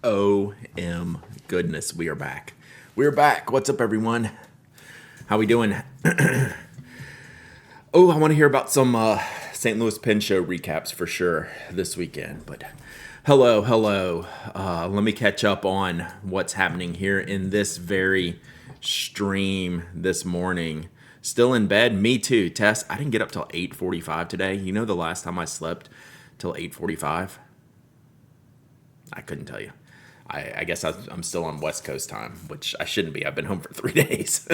Goodness, we are back. We're back. What's up, everyone? How we doing? I want to hear about some St. Louis Pen Show recaps for sure this weekend. But hello. Let me catch up on what's happening here in this very stream this morning. Still in bed? Me too. Tess, I didn't get up till 8:45 today. You know the last time I slept till 8:45? I couldn't tell you. I guess I'm still on West Coast time, which I shouldn't be. I've been home for 3 days.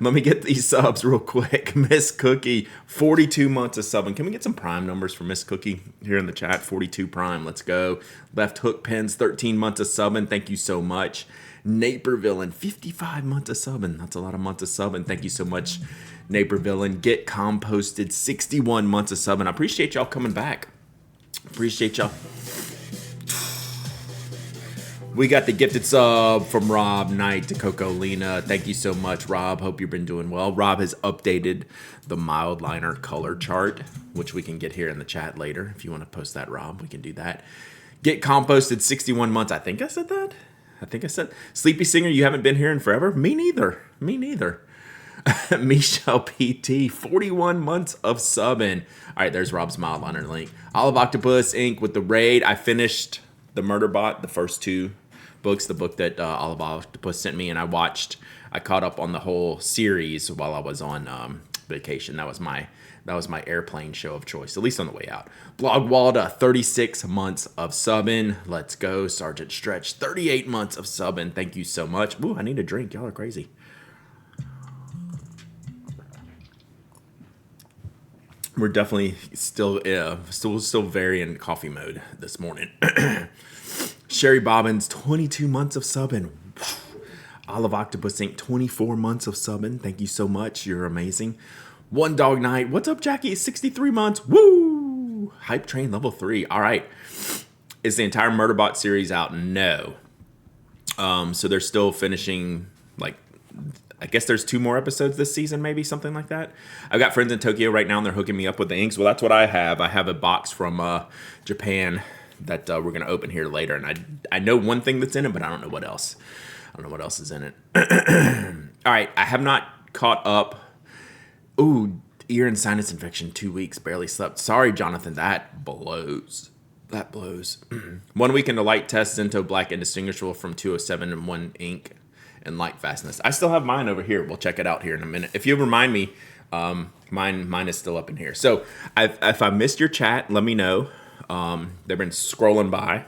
Let me get these subs real quick. Miss Cookie, 42 months of subbing. Can we get some prime numbers for Miss Cookie here in the chat? 42 prime. Let's go. Left Hook Pens, 13 months of subbing. Thank you so much. Naperville, 55 months of subbing. That's a lot of months of subbing. Thank you so much, Naperville. Get Composted, 61 months of subbing. I appreciate y'all coming back. Appreciate y'all. We got the gifted sub from Rob Knight to Coco Lena. Thank you so much, Rob. Hope you've been doing well. Rob has updated the mild liner color chart, which we can get here in the chat later. If you want to post that, Rob, we can do that. Get Composted, 61 months. I think I said that. Sleepy Singer, you haven't been here in forever? Me neither. Michelle PT, 41 months of subbing. All right, there's Rob's mild liner link. Olive Octopus Inc. with the raid. I finished the Murder Bot, the first 2 books, the book that Olive Octopus sent me, and I caught up on the whole series while I was on vacation. That was my airplane show of choice, at least on the way out. Blog Walda, 36 months of subbing. Let's go. Sergeant Stretch, 38 months of subbing. Thank you so much. Ooh, I need a drink. Y'all are crazy. We're definitely still very in coffee mode this morning. Sherry Bobbins, 22 months of subbing. Olive Octopus Inc., 24 months of subbing. Thank you so much. You're amazing. One Dog Night. What's up, Jackie? 63 months. Woo! Hype Train level 3. All right. Is the entire Murderbot series out? No. So they're still finishing, I guess there's 2 more episodes this season, maybe something like that. I've got friends in Tokyo right now, and they're hooking me up with the inks. Well, that's what I have. I have a box from Japan that we're going to open here later. And I know one thing that's in it, but I don't know what else. I don't know what else is in it. All right. I have not caught up. Ooh, ear and sinus infection, 2 weeks. Barely slept. Sorry, Jonathan. That blows. 1 week into light test, Zento Black indistinguishable from 207 and 1 ink and light fastness. I still have mine over here. We'll check it out here in a minute. If you remind me, mine is still up in here. So if I missed your chat, let me know. They've been scrolling by.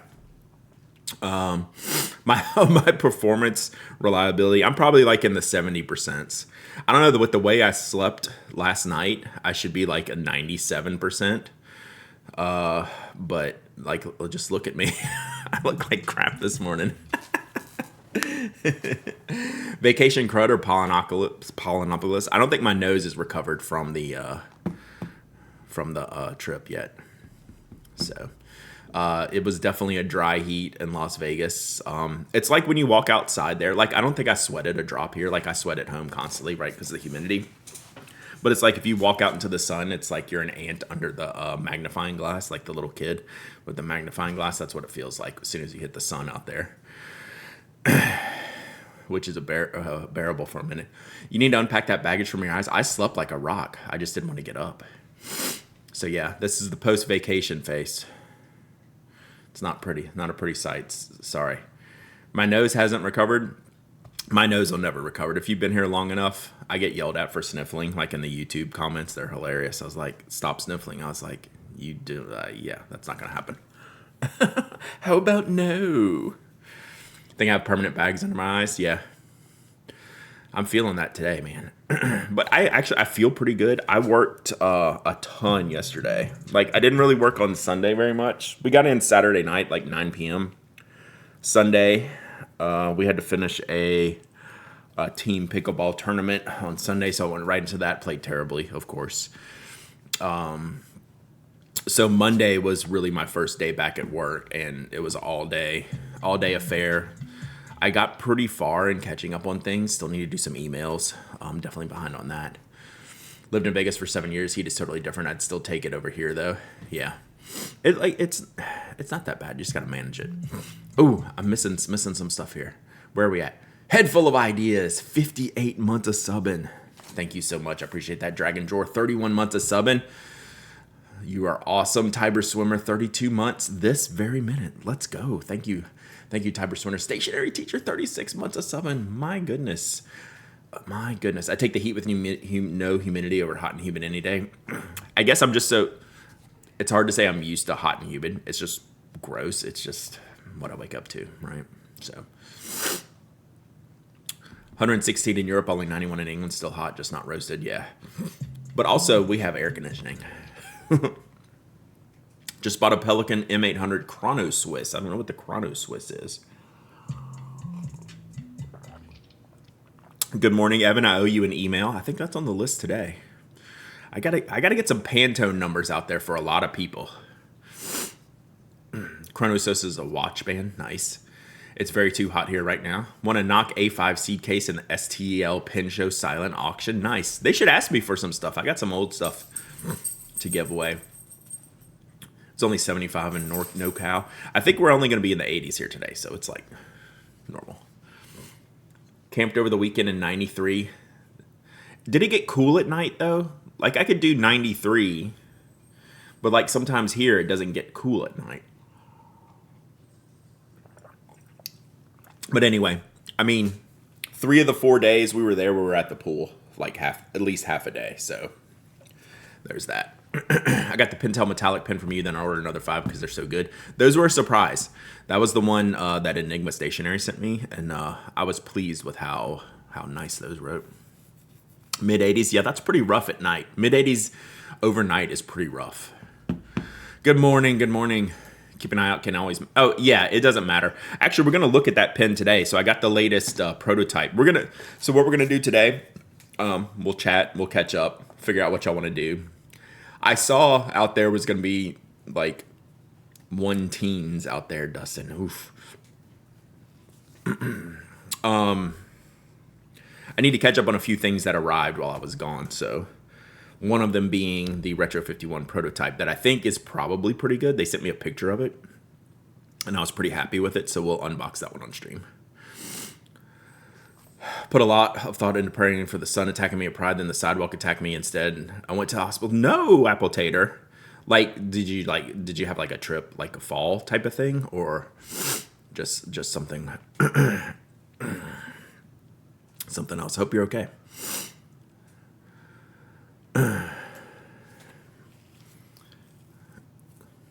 My performance reliability, I'm probably in the 70%. I don't know, with the way I slept last night, I should be like a 97%. But just look at me. I look like crap this morning. Vacation crud or pollinopolis. I don't think my nose is recovered from the trip yet. So it was definitely a dry heat in Las Vegas. It's like when you walk outside there, I don't think I sweated a drop here. I sweat at home constantly, right? Because of the humidity. But it's like if you walk out into the sun, it's like you're an ant under the magnifying glass, like the little kid with the magnifying glass. That's what it feels like as soon as you hit the sun out there. Which is bearable for a minute. You need to unpack that baggage from your eyes. I slept like a rock. I just didn't want to get up. So yeah, this is the post-vacation face. It's not pretty. Not a pretty sight. Sorry. My nose hasn't recovered. My nose will never recover. If you've been here long enough, I get yelled at for sniffling. In the YouTube comments, they're hilarious. I was like, stop sniffling. I was like, you do, yeah, that's not going to happen. How about no? Think I have permanent bags under my eyes? Yeah. I'm feeling that today, man. But I feel pretty good. I worked a ton yesterday. I didn't really work on Sunday very much. We got in Saturday night, 9 p.m. Sunday, we had to finish a team pickleball tournament on Sunday, so I went right into that. Played terribly, of course. So Monday was really my first day back at work, and it was all day affair. I got pretty far in catching up on things. Still need to do some emails. I'm definitely behind on that. Lived in Vegas for 7 years. Heat is totally different. I'd still take it over here, though. Yeah. It's not that bad. You just gotta manage it. Oh, I'm missing some stuff here. Where are we at? Head full of ideas. 58 months of subbing. Thank you so much. I appreciate that. Dragon Drawer, 31 months of subbing. You are awesome. Tiber Swimmer, 32 months this very minute. Let's go. Thank you. Thank you, Tiber Swimmer. Stationary Teacher, 36 months of subbing. My goodness. My goodness. I take the heat with no humidity over hot and humid any day. I guess I'm just so... It's hard to say I'm used to hot and humid. It's just gross. It's just what I wake up to, right? So... 116 in Europe, only 91 in England. Still hot, just not roasted. Yeah. But also, we have air conditioning. Just bought a Pelican M800 Chrono Swiss. I don't know what the Chrono Swiss is. Good morning, Evan. I owe you an email. I think that's on the list today. I gotta get some Pantone numbers out there for a lot of people. Chrono Swiss is a watch band. Nice. It's very too hot here right now. Want a knock A5 seed case in the STL Pin Show silent auction. Nice. They should ask me for some stuff. I got some old stuff to give away. It's only 75 in NorCal. I think we're only going to be in the 80s here today, so it's like normal. Camped over the weekend in 93. Did it get cool at night, though? Like, I could do 93, but like sometimes here it doesn't get cool at night. But anyway, I mean, 3 of the 4 days we were there, we were at the pool, like at least half a day. So there's that. I got the Pentel metallic pen from you, then I ordered another 5 because they're so good. Those were a surprise. That was the one that Enigma Stationery sent me, and I was pleased with how nice those wrote. Mid-80s, yeah, that's pretty rough at night. Mid-80s overnight is pretty rough. Good morning, good morning. Keep an eye out, can always... Oh, yeah, it doesn't matter. Actually, we're going to look at that pen today. So I got the latest prototype. So what we're going to do today, we'll chat, we'll catch up, figure out what y'all want to do. I saw out there was going to be, like, 1 teens out there, Dustin. Oof. I need to catch up on a few things that arrived while I was gone, so... One of them being the Retro 51 prototype that I think is probably pretty good. They sent me a picture of it, and I was pretty happy with it, so we'll unbox that one on stream. Put a lot of thought into praying for the sun attacking me at Pride, then the sidewalk attacked me instead. I went to the hospital. No, Apple Tater. Like, did you have like a trip, like a fall type of thing, or just something something else? Hope you're okay.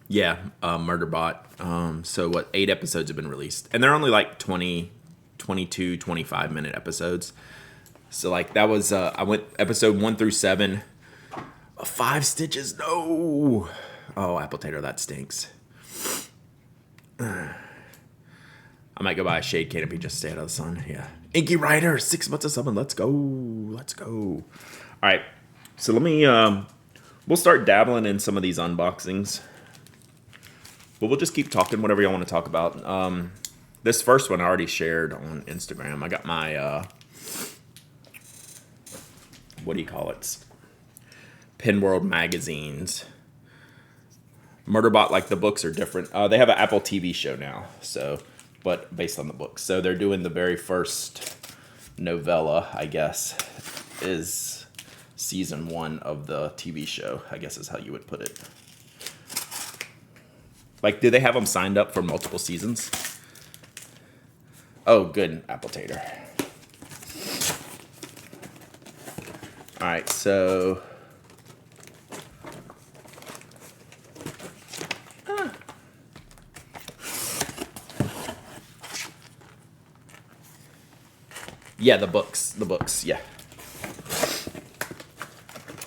Yeah, Murderbot. So what, 8 episodes have been released, and they're only like 20, 22, 25-minute episodes. So like that was I went episode 1 through 7. 5 stitches. No. Oh, Apple Tater, that stinks. I might go buy a shade canopy just to stay out of the sun. Yeah. Inky Rider, 6 months of summon. Let's go. Let's go. All right. So let me, we'll start dabbling in some of these unboxings. But we'll just keep talking whatever y'all want to talk about. This first one I already shared on Instagram. I got my, what do you call it? Pen World magazines. Murderbot, like the books are different. They have an Apple TV show now, so, but based on the books. So they're doing the very first novella, I guess, is season 1 of the TV show, I guess is how you would put it. Like, do they have them signed up for multiple seasons? Oh, good, Apple Tater. All right, so... Yeah, the books, yeah.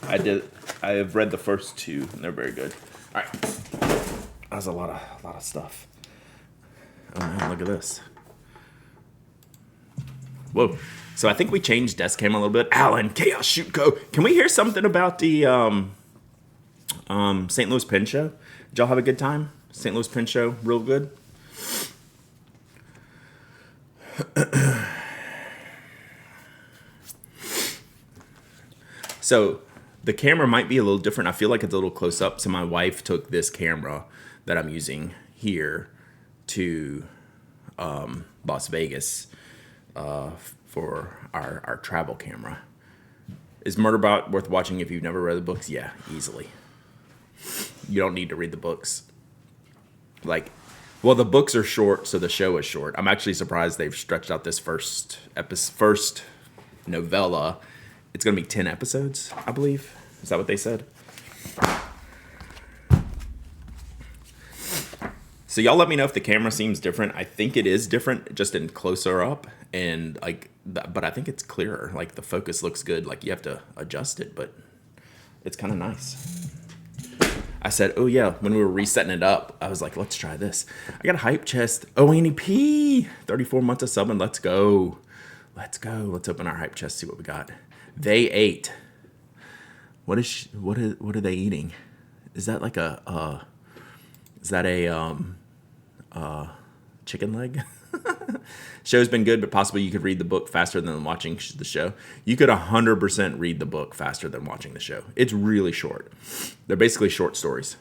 I have read the first 2, and they're very good. All right. That was a lot of stuff. Oh man, look at this. Whoa. So I think we changed desk cam a little bit. Alan, Chaos Shoot Co. Can we hear something about the St. Louis Pen Show? Did y'all have a good time? St. Louis Pen Show, real good? So The camera might be a little different. I feel like it's a little close up. So my wife took this camera that I'm using here to Las Vegas for our travel camera. Is Murderbot worth watching if you've never read the books? Yeah, easily. You don't need to read the books. Like, well, the books are short, so the show is short. I'm actually surprised they've stretched out this first novella. It's going to be 10 episodes, I believe. Is that what they said? So y'all let me know if the camera seems different. I think it is different, just in closer up, and but I think it's clearer. Like the focus looks good. Like you have to adjust it, but it's kind of nice. I said, oh yeah, when we were resetting it up, I was like, let's try this. I got a hype chest. Oh, Annie P, 34 months of subbing. Let's go. Let's open our hype chest. See what we got. They ate. What are they eating? Is that like a chicken leg? Show's been good, but possibly you could read the book faster than watching the show. You could 100% read the book faster than watching the show. It's really short. They're basically short stories.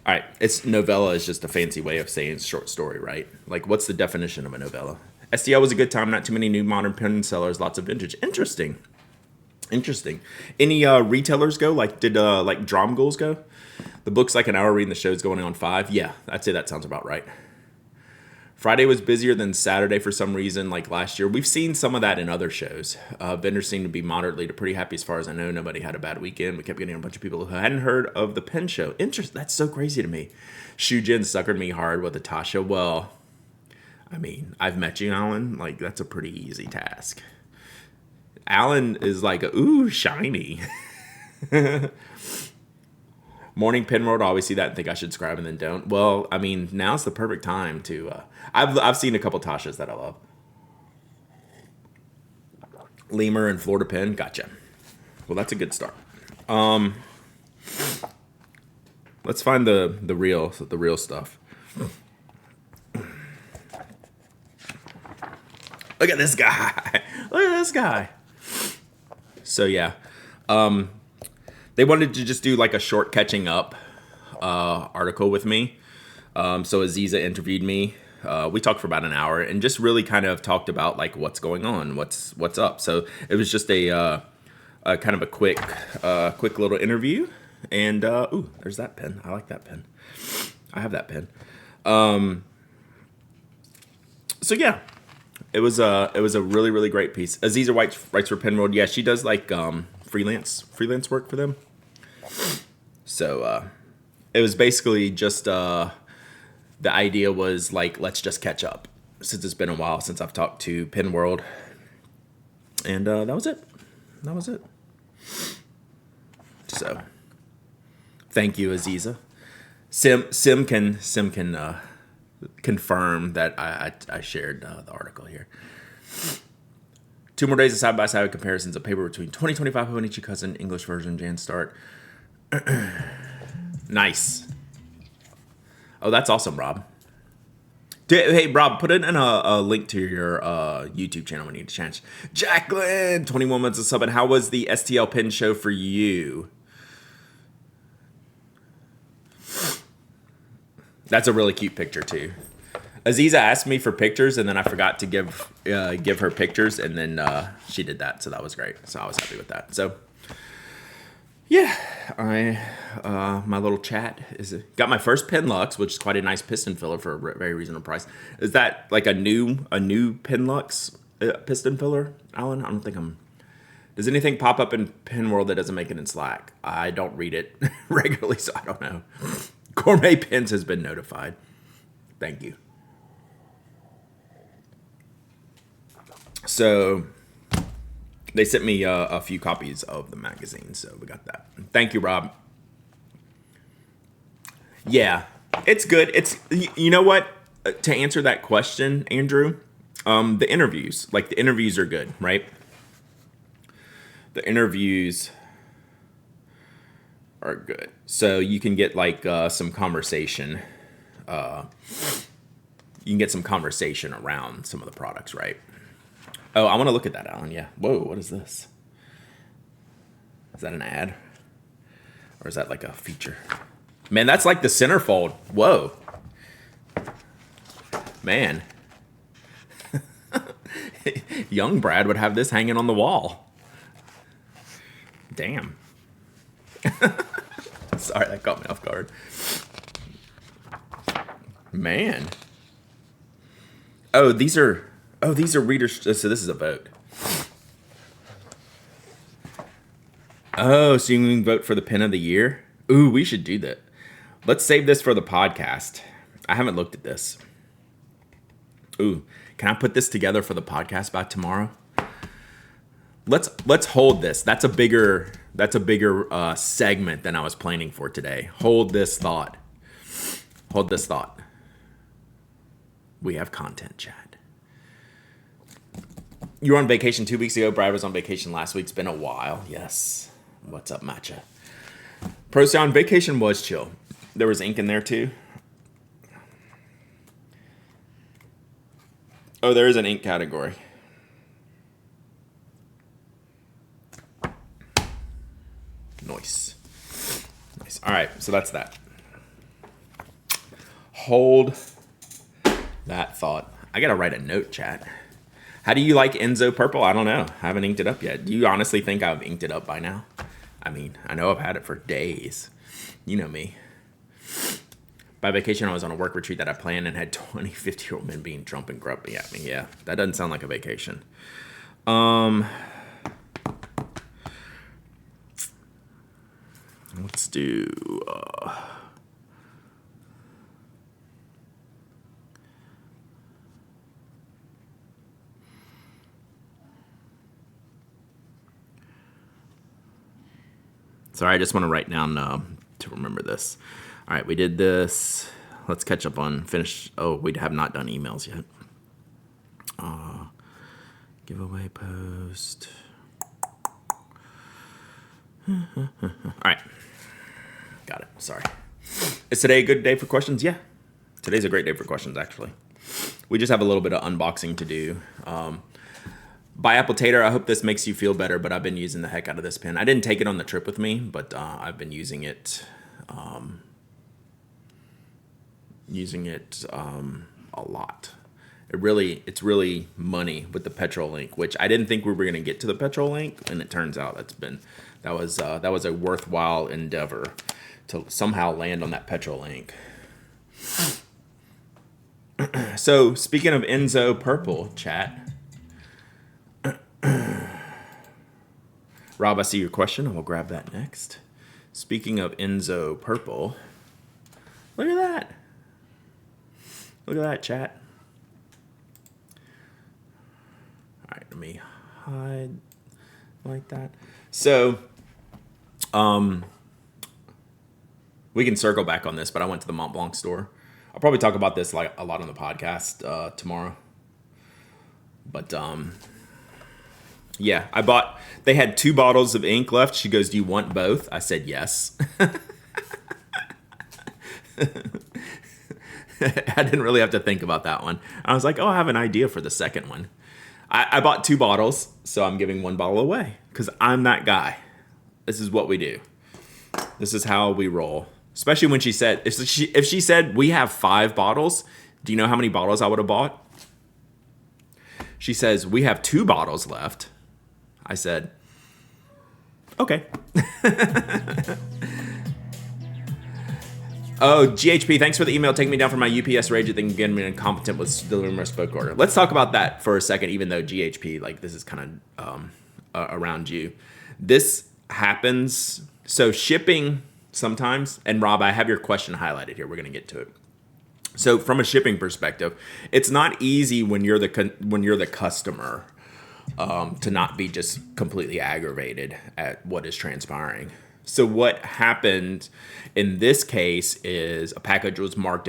All right, novella is just a fancy way of saying short story, right? Like, what's the definition of a novella? STL was a good time. Not too many new modern pen sellers. Lots of vintage. Interesting. Any retailers go? Like, did like Drum Goals go? The book's like an hour reading, the show's going on 5. Yeah, I'd say that sounds about right. Friday was busier than Saturday for some reason, like last year. We've seen some of that in other shows. Vendors seem to be moderately to pretty happy as far as I know. Nobody had a bad weekend. We kept getting a bunch of people who hadn't heard of the pen show. That's so crazy to me. Shujin suckered me hard with Natasha. Well, I mean, I've met you, Alan. Like, that's a pretty easy task. Alan is like, ooh, shiny. Morning Pen World, I always see that and think I should subscribe and then don't. Well, I mean, now's the perfect time to... I've seen a couple Tashas that I love. Lemur and Florida Pen, gotcha. Well, that's a good start. Let's find the real stuff. Look at this guy. Look at this guy. So yeah. They wanted to just do like a short catching up article with me. So Aziza interviewed me. We talked for about an hour and just really kind of talked about like what's going on, what's up. So it was just a kind of a quick little interview. And ooh, there's that pen. I like that pen. I have that pen. So yeah, it was a really, really great piece. Aziza writes for Pen World. Yeah, she does like freelance work for them. So it was basically just the idea was like, let's just catch up since it's been a while since I've talked to Pen World. And that was it. So thank you, Aziza. Sim can confirm that I shared the article here. 2 more days of side-by-side comparisons of paper between 2025 Hobonichi Cousin English version Jan start. Nice. Oh, that's awesome, Rob. Hey, Rob, put it in a link to your YouTube channel when you get a chance. Jacqueline, 21 months of sub. And how was the STL Pen show for you? That's a really cute picture, too. Aziza asked me for pictures, and then I forgot to give her pictures, and then she did that, so that was great. So I was happy with that. So, yeah, my little chat got my first Penlux, which is quite a nice piston filler for a very reasonable price. Is that like a new Penlux piston filler, Alan? I don't think Does anything pop up in Pen World that doesn't make it in Slack? I don't read it regularly, so I don't know. Gourmet Pens has been notified. Thank you. So they sent me a few copies of the magazine, so we got that. Thank you, Rob. Yeah, it's good. You know what? To answer that question, Andrew, the interviews are good, right? The interviews are good, so you can get like some conversation. You can get some conversation around some of the products, right? Oh, I want to look at that, Alan. Yeah. Whoa, what is this? Is that an ad? Or is that like a feature? Man, that's like the centerfold. Whoa. Man. Young Brad would have this hanging on the wall. Damn. Sorry, that caught me off guard. Man. Oh, these are readers. So this is a vote. Oh, so you can vote for the pin of the year? Ooh, we should do that. Let's save this for the podcast. I haven't looked at this. Ooh, can I put this together for the podcast by tomorrow? Let's hold this. That's a bigger segment than I was planning for today. Hold this thought. Hold this thought. We have content, chat. You were on vacation 2 weeks ago. Brad was on vacation last week. It's been a while. Yes. What's up, Matcha? Pro Sound vacation was chill. There was ink in there too. Oh, there is an ink category. Nice. All right, so that's that. Hold that thought. I gotta write a note, chat. How do you like Enzo Purple? I don't know. I haven't inked it up yet. Do you honestly think I've inked it up by now? I mean, I know I've had it for days. You know me. By vacation, I was on a work retreat that I planned and had 20, 50-year-old men being drunk and grumpy at me. Yeah, that doesn't sound like a vacation. Let's do... Sorry, I just want to write down to remember this. All right, we did this. Let's catch up on finish. Oh, we have not done emails yet. Giveaway post. All right. Got it. Sorry. Is today a good day for questions? Yeah. Today's a great day for questions, actually. We just have a little bit of unboxing to do. By Apple Tater, I hope this makes you feel better, but I've been using the heck out of this pen. I didn't take it on the trip with me, but I've been using it a lot. It's really money with the Petrol ink, which I didn't think we were going to get to the Petrol ink, and it turns out that was a worthwhile endeavor to somehow land on that Petrol ink. So speaking of Enzo Purple, chat. Rob, I see your question, and we'll grab that next. Speaking of Enzo Purple, look at that. Look at that, chat. All right, let me hide like that. So, we can circle back on this, but I went to the Mont Blanc store. I'll probably talk about this like a lot on the podcast tomorrow. But yeah, they had 2 bottles of ink left. She goes, "Do you want both?" I said, yes. I didn't really have to think about that one. I was like, oh, I have an idea for the second one. I bought 2 bottles, so I'm giving 1 bottle away because I'm that guy. This is what we do. This is how we roll. Especially when she said, if she said, we have 5 bottles, do you know how many bottles I would have bought? She says, we have 2 bottles left. I said, okay. Oh, GHP, thanks for the email taking me down from my UPS rage at thinking again being incompetent with delivering my spoke order. Let's talk about that for a second, even though GHP, like this is kind of around you. This happens. So shipping sometimes, and Rob, I have your question highlighted here. We're going to get to it. So from a shipping perspective, it's not easy when you're the customer to not be just completely aggravated at what is transpiring. So what happened in this case is a package was marked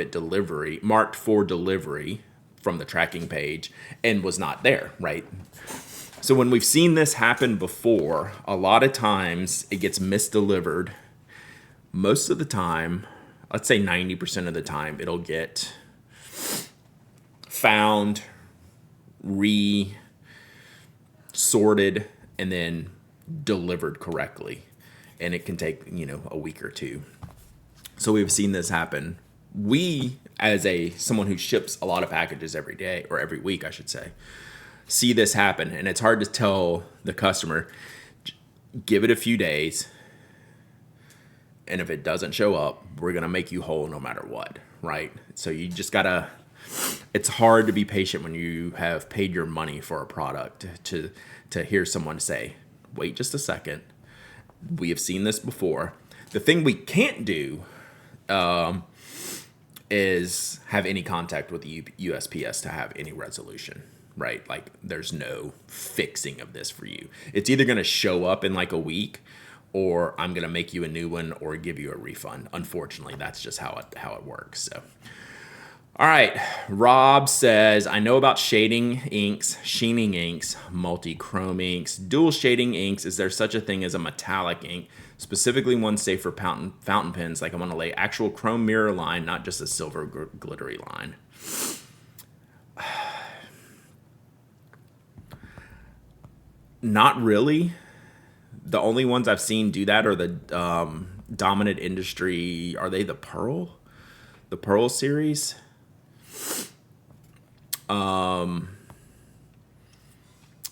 for delivery from the tracking page and was not there, right? So when we've seen this happen before, a lot of times it gets misdelivered. Most of the time, let's say 90% of the time, it'll get found, sorted, and then delivered correctly. and it can take, a week or two. So we've seen this happen. We, as someone who ships a lot of packages every day, or every week, I should say, see this happen. And it's hard to tell the customer, give it a few days, and if it doesn't show up, we're going to make you whole no matter what, right? So you just got to, it's hard to be patient when you have paid your money for a product to hear someone say, wait just a second. We have seen this before. The thing we can't do is have any contact with the USPS to have any resolution, right? Like there's no fixing of this for you. It's either going to show up in like a week, or I'm going to make you a new one or give you a refund. Unfortunately, that's just how it works. So, all right. Rob says, I know about shading inks, sheening inks, multi-chrome inks, dual shading inks. Is there such a thing as a metallic ink? Specifically one safe for fountain pens. Like I want to lay actual chrome mirror line, not just a silver glittery line. Not really. The only ones I've seen do that are the Dominant Industry. Are they the Pearl? The Pearl series?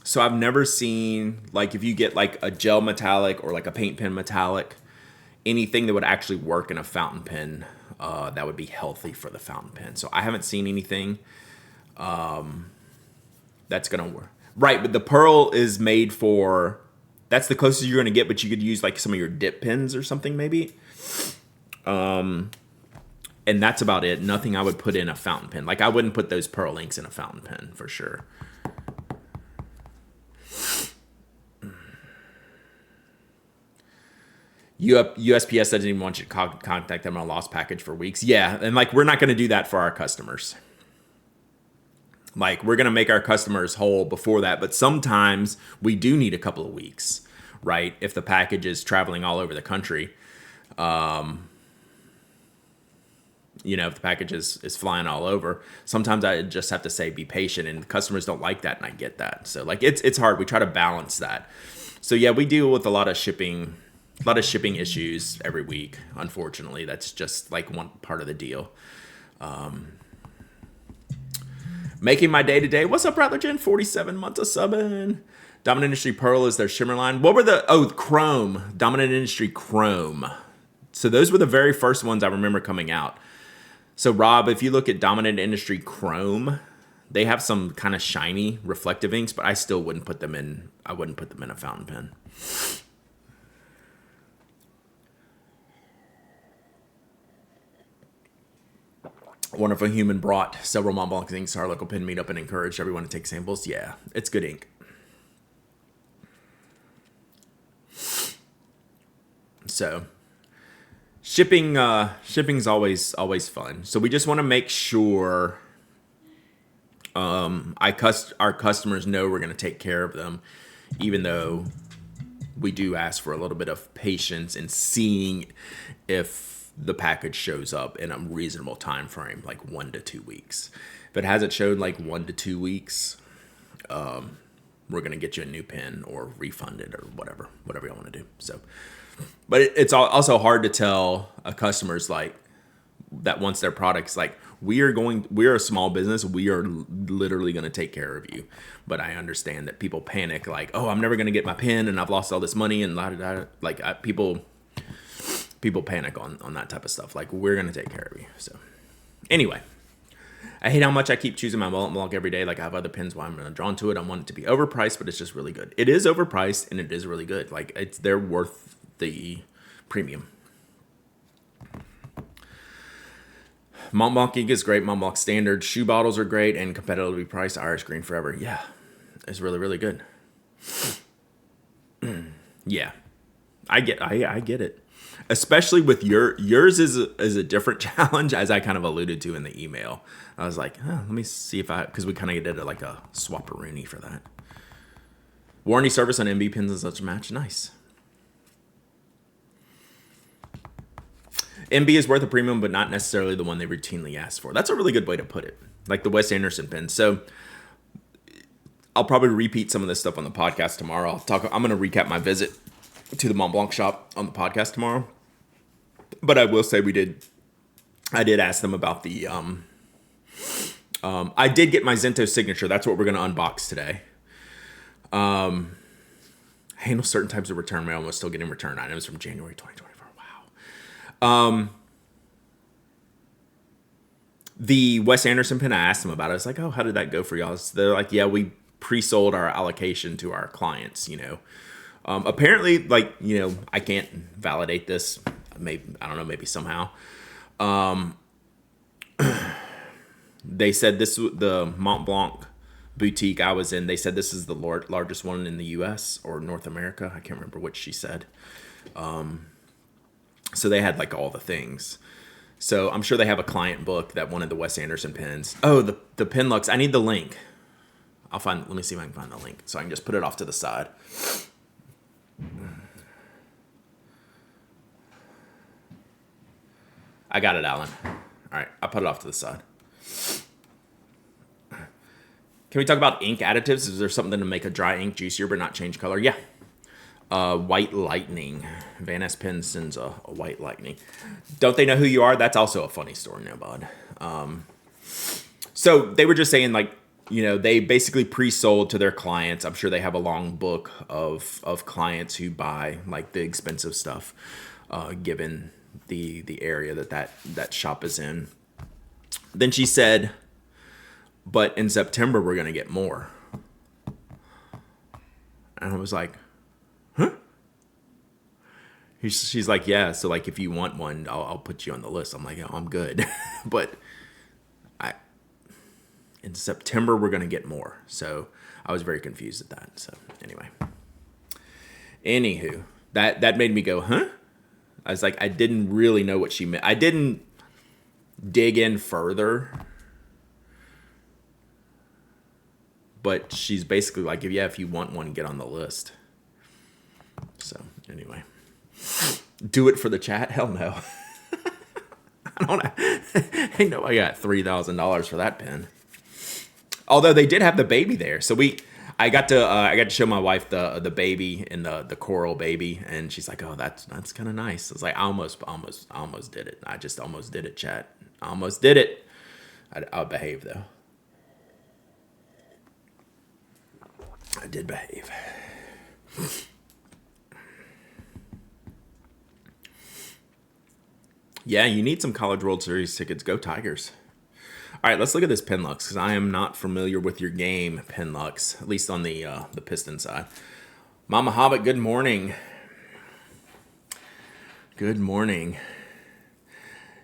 So I've never seen, like, if you get like a gel metallic or like a paint pen metallic, anything that would actually work in a fountain pen that would be healthy for the fountain pen. So I haven't seen anything that's going to work. Right, but the Pearl is made for... That's the closest you're going to get, but you could use like some of your dip pens or something maybe. And that's about it. Nothing I would put in a fountain pen. Like I wouldn't put those Pearl inks in a fountain pen for sure. USPS doesn't even want you to contact them on a lost package for weeks. Yeah, and like we're not going to do that for our customers. Like, we're going to make our customers whole before that. But sometimes we do need a couple of weeks, right? If the package is traveling all over the country. If the package is flying all over, sometimes I just have to say, be patient. And customers don't like that, and I get that. So, like, it's hard. We try to balance that. So, yeah, we deal with a lot of shipping issues every week. Unfortunately, that's just, like, one part of the deal. Making my day-to-day. What's up, Rattler Jen? 47 months of subbing. Dominant Industry Pearl is their shimmer line. What were Chrome. Dominant Industry Chrome. So those were the very first ones I remember coming out. So Rob, if you look at Dominant Industry Chrome, they have some kind of shiny reflective inks, but I still wouldn't put them in. I wouldn't put them in a fountain pen. Wonderful Human brought several Mont Blanc inks to our local pen meetup and encouraged everyone to take samples. Yeah, it's good ink. So, shipping's always fun. So we just want to make sure our customers know we're going to take care of them, even though we do ask for a little bit of patience in seeing if the package shows up in a reasonable time frame, like 1 to 2 weeks. If it hasn't showed like 1 to 2 weeks, we're gonna get you a new pen or refund it or whatever you want to do. So, but it's also hard to tell a customer's like that once their product's like, we're a small business, we are literally going to take care of you. But I understand that people panic like, oh, I'm never going to get my pen and I've lost all this money and people panic on that type of stuff. Like, we're going to take care of you. So anyway, I hate how much I keep choosing my Mont Blanc every day. Like, I have other pens where I'm drawn to it. I want it to be overpriced, but it's just really good. It is overpriced and it is really good. Like, they're worth the premium. Mont Blanc ink is great. Mont Blanc standard shoe bottles are great and competitively priced. Irish Green Forever. Yeah, it's really, really good. Yeah, I get it. Especially with yours is a different challenge, as I kind of alluded to in the email. I was like, let me see if because we kind of did like a swap-a-rooney for that. Warranty service on MB pins and such a match. Nice. MB is worth a premium, but not necessarily the one they routinely ask for. That's a really good way to put it. Like the Wes Anderson pen. So I'll probably repeat some of this stuff on the podcast tomorrow. I'm going to recap my visit to the Mont Blanc shop on the podcast tomorrow. But I will say I did ask them about the, I did get my Zento signature. That's what we're going to unbox today. Handle certain types of return mail. I'm still getting return items from January 2024. Wow. The Wes Anderson pen, I asked them about it. I was like, oh, how did that go for y'all? They're like, yeah, we pre-sold our allocation to our clients, Apparently, I can't validate this. Maybe, I don't know, maybe somehow. They said the Mont Blanc boutique I was in, they said this is the largest one in the U.S. or North America. I can't remember which she said. So they had like all the things. So I'm sure they have a client book that wanted the Wes Anderson pens. Oh, the Penlux. I need the link. Let me see if I can find the link so I can just put it off to the side. I got it, Alan. All right, I'll put it off to the side. Can we talk about ink additives? Is there something to make a dry ink juicier but not change color? Yeah. White Lightning. Van Ness Pen sends a White Lightning. Don't they know who you are? That's also a funny story now, bud. So they were just saying, they basically pre-sold to their clients. I'm sure they have a long book of clients who buy like the expensive stuff, given the area that shop is in. Then she said, but in September we're gonna get more. And I was like, huh? She's like, yeah. So like, if you want one, I'll put you on the list. I'm like, oh, I'm good. But in September we're gonna get more. So I was very confused at that. So anyway, anywho, that made me go, huh? I was like, I didn't really know what she meant. I didn't dig in further. But she's basically like, if you want one, get on the list. So anyway, do it for the chat? Hell no. I know I got $3,000 for that pen. Although they did have the baby there, so I got to show my wife the baby and the coral baby, and she's like, oh, that's kind of nice. I was like, I almost did it. I just almost did it, chat. I almost did it. I'll behave though. I did behave. Yeah, you need some College World Series tickets. Go Tigers. All right, let's look at this Penlux, because I am not familiar with your game, Penlux, at least on the Piston side. Mama Hobbit, good morning. Good morning.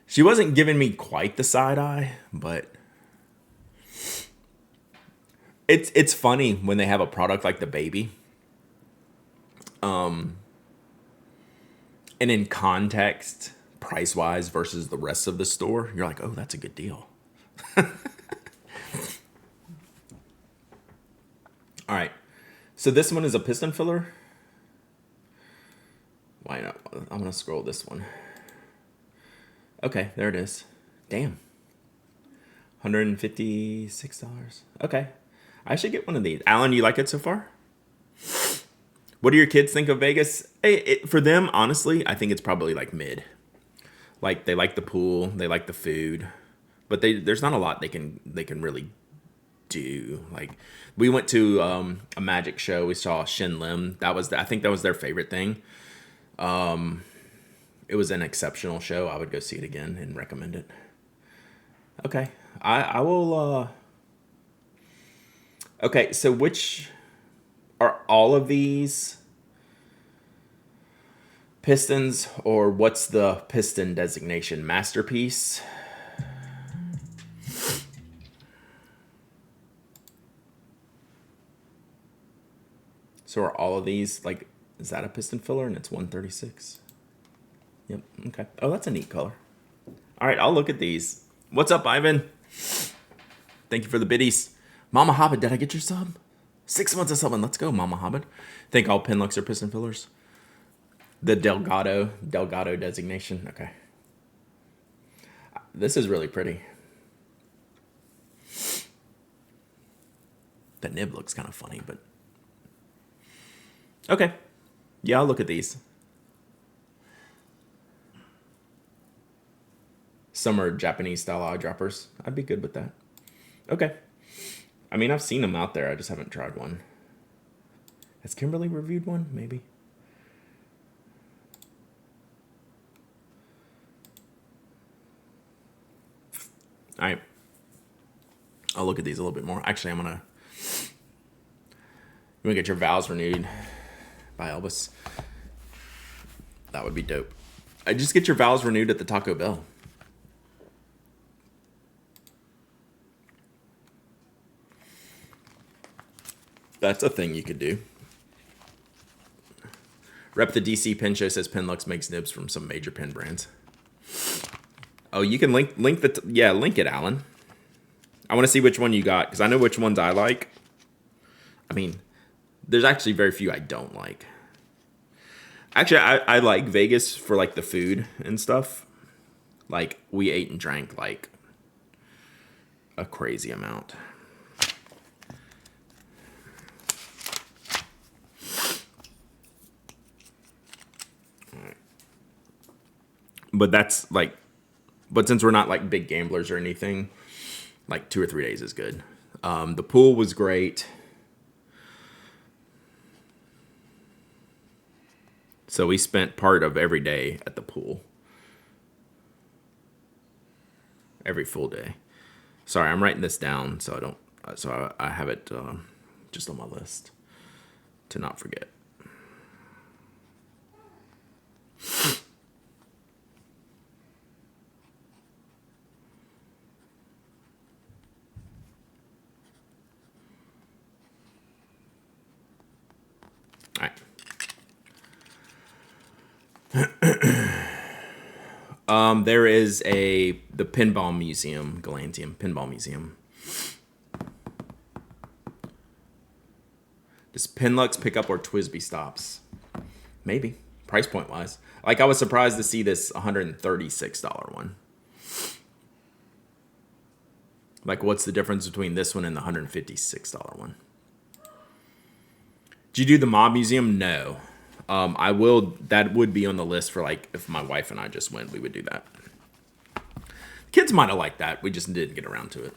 She wasn't giving me quite the side eye, but it's funny when they have a product like the baby. And in context, price-wise versus the rest of the store, you're like, oh, that's a good deal. All right. So this one is a piston filler. Why not? I'm going to scroll this one. Okay, there it is. Damn. $156. Okay. I should get one of these. Alan, you like it so far? What do your kids think of Vegas? For them, honestly, I think it's probably like mid. Like they like the pool, they like the food, but there's not a lot they can really do. Like we went to a magic show. We saw Shin Lim. I think that was their favorite thing. It was an exceptional show. I would go see it again and recommend it. Okay, I will. Okay, so which are all of these pistons, or what's the piston designation? Masterpiece. So are all of these, like, is that a piston filler? And it's 136. Yep. Okay. Oh, that's a neat color. All right, I'll look at these. What's up, Ivan? Thank you for the biddies. Mama Hobbit, did I get your sub? 6 months of subbing. Let's go, Mama Hobbit. Think all Penlux are piston fillers. The Delgado designation. Okay. This is really pretty. The nib looks kind of funny, but okay. Yeah, I'll look at these. Some are Japanese style eyedroppers. I'd be good with that. Okay. I mean, I've seen them out there. I just haven't tried one. Has Kimberly reviewed one? Maybe. All right. I'll look at these a little bit more. Actually, I'm gonna. You wanna get your vows renewed by Elvis? That would be dope. I just get your vows renewed at the Taco Bell. That's a thing you could do. Rep the DC Pen Show says Penlux makes nibs from some major pen brands. Oh, you can link link it, Alan. I want to see which one you got because I know which ones I like. I mean, there's actually very few I don't like. Actually, I like Vegas for like the food and stuff. Like we ate and drank like a crazy amount. But that's like, but since we're not like big gamblers or anything, like 2 or 3 days is good. The pool was great. So we spent part of every day at the pool. Every full day. Sorry, I'm writing this down so I don't, so I have it just on my list to not forget. All right. There is the Pinball Museum, Galantium Pinball Museum. Does Penlux pick up or Twisby stops? Maybe. Price point wise. Like I was surprised to see this $136 one. Like what's the difference between this one and the $156 one? Did you do the Mob Museum? No. I will. That would be on the list for like if my wife and I just went, we would do that. Kids might have liked that. We just didn't get around to it.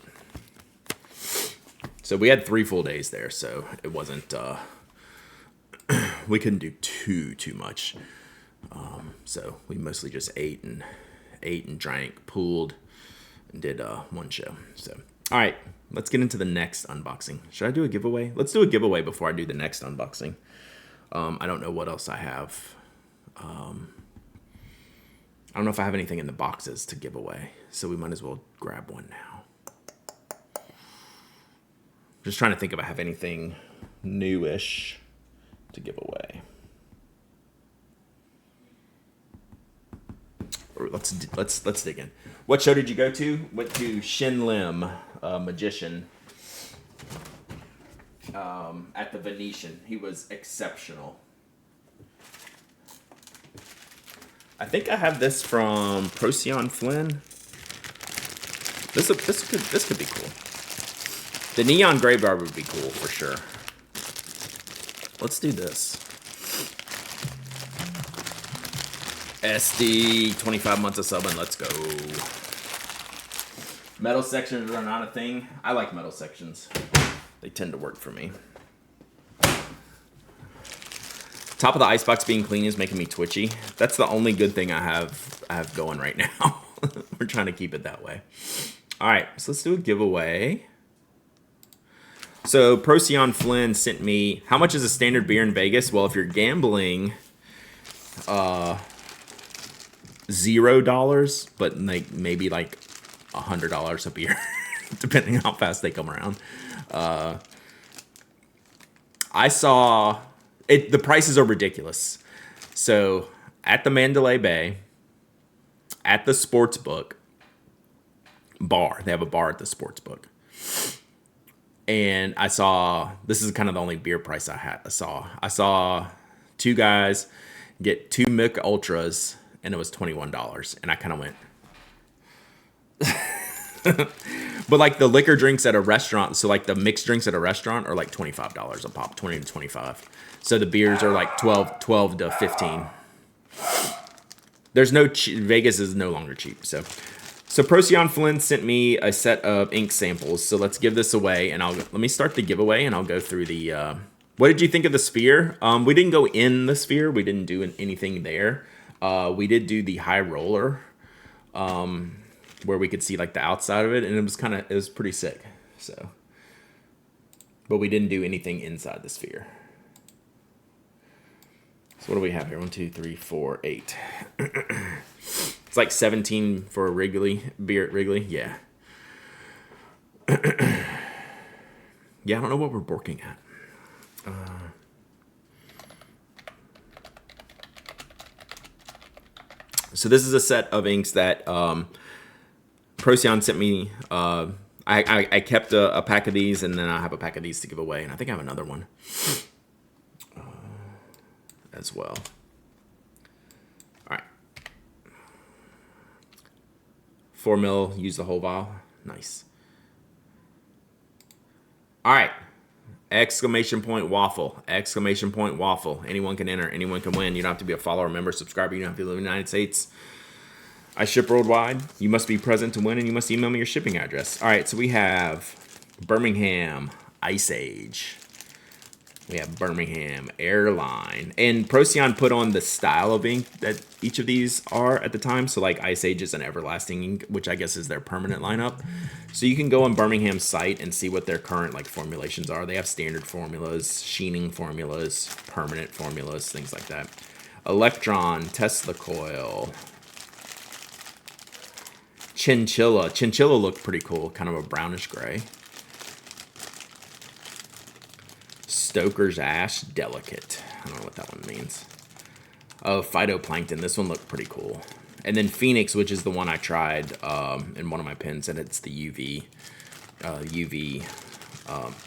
So we had 3 full days there, so it wasn't. We couldn't do too much. So we mostly just ate and drank, pooled, and did one show. So all right, let's get into the next unboxing. Should I do a giveaway? Let's do a giveaway before I do the next unboxing. I don't know what else I have. I don't know if I have anything in the boxes to give away, so we might as well grab one now. Just trying to think if I have anything newish to give away. Or let's dig in. What show did you go to? Went to Shin Lim, magician, at the Venetian. He was exceptional. I think I have this from Procyon Flynn. This could be cool. The neon gray bar would be cool for sure. Let's do this. SD, 25 months of subbing. Let's go. Metal sections are not a thing. I like metal sections. They tend to work for me. Top of the icebox being clean is making me twitchy. That's the only good thing I have going right now. We're trying to keep it that way. All right, so let's do a giveaway. So Procyon Flynn sent me, how much is a standard beer in Vegas? Well, if you're gambling, $0, but like maybe like $100 a beer, depending on how fast they come around. I saw it. The prices are ridiculous. So at the Mandalay Bay, at the Sportsbook bar, they have a bar at the Sportsbook. And I saw, this is kind of the only beer price I saw 2 guys get 2 Mick Ultras, and it was $21. And I kind of went, But like the liquor drinks at a restaurant, so like the mixed drinks at a restaurant are like $25 a pop, 20 to 25. So the beers are like 12 to 15. There's no Vegas is no longer cheap. So Procyon Flynn sent me a set of ink samples. So let's give this away, and let me start the giveaway, and I'll go through the. What did you think of the sphere? We didn't go in the sphere. We didn't do anything there. We did do the high roller, where we could see like the outside of it, and it was pretty sick. So, but we didn't do anything inside the sphere. So what do we have here? 1, 2, 3, 4, 8. It's like 17 for a Wrigley beer at Wrigley. Yeah. Yeah, I don't know what we're borking at. So this is a set of inks that Procyon sent me. I kept a pack of these, and then I have a pack of these to give away, and I think I have another one as well. All right. 4 mil, use the whole vial. Nice. All right. Exclamation point waffle. Exclamation point waffle. Anyone can enter. Anyone can win. You don't have to be a follower, member, subscriber. You don't have to live in the United States. I ship worldwide. You must be present to win, and you must email me your shipping address. All right, so we have Birmingham Ice Age. We have Birmingham Airline. And Procyon put on the style of ink that each of these are at the time. So like Ice Age is an everlasting ink, which I guess is their permanent lineup. So you can go on Birmingham's site and see what their current like formulations are. They have standard formulas, sheening formulas, permanent formulas, things like that. Electron, Tesla Coil, Chinchilla. Chinchilla looked pretty cool, kind of a brownish gray. Stoker's Ash, Delicate. I don't know what that one means. Oh, Phytoplankton. This one looked pretty cool. And then Phoenix, which is the one I tried in one of my pens, and it's the UV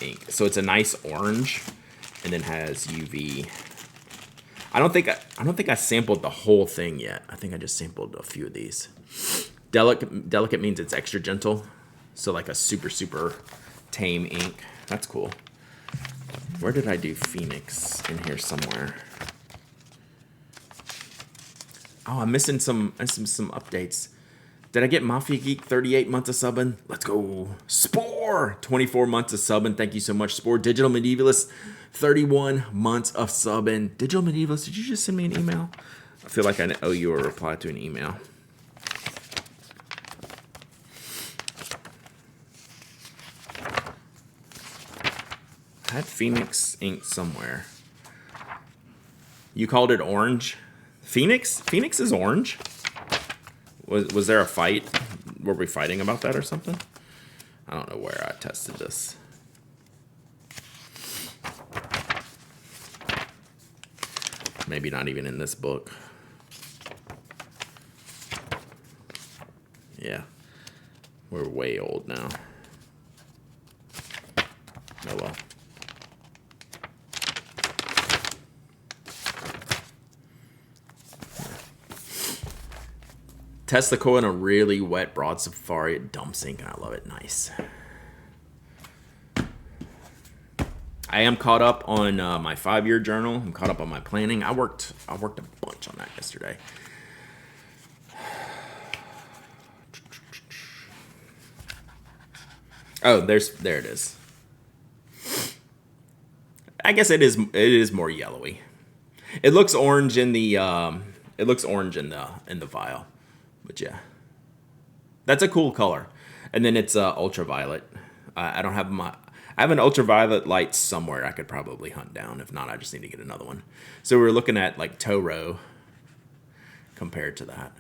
ink. So it's a nice orange, and then has UV. I don't think I sampled the whole thing yet. I think I just sampled a few of these. Delicate means it's extra gentle, so like a super tame ink. That's cool. Where did I do Phoenix? In here somewhere. Oh, I'm missing some updates. Did I get Mafia Geek 38 months of subbing? Let's go. Spore 24 months of subbing. Thank you so much, Spore. Digital Medievalist 31 months of subbing. Digital Medievalist, did you just send me an email? I feel like I owe you a reply to an email. I had Phoenix ink somewhere. You called it orange? Phoenix? Phoenix is orange? Was there a fight? Were we fighting about that or something? I don't know where I tested this. Maybe not even in this book. Yeah. We're way old now. Oh well. Tesla Coil in a really wet Broad Safari dumps ink, and I love it. Nice. I am caught up on my 5-year journal. I'm caught up on my planning. I worked a bunch on that yesterday. Oh, there it is. I guess it is more yellowy. It looks orange in the vial. But yeah, that's a cool color. And then it's ultraviolet. I have an ultraviolet light somewhere I could probably hunt down. If not, I just need to get another one. So we're looking at like Toro compared to that.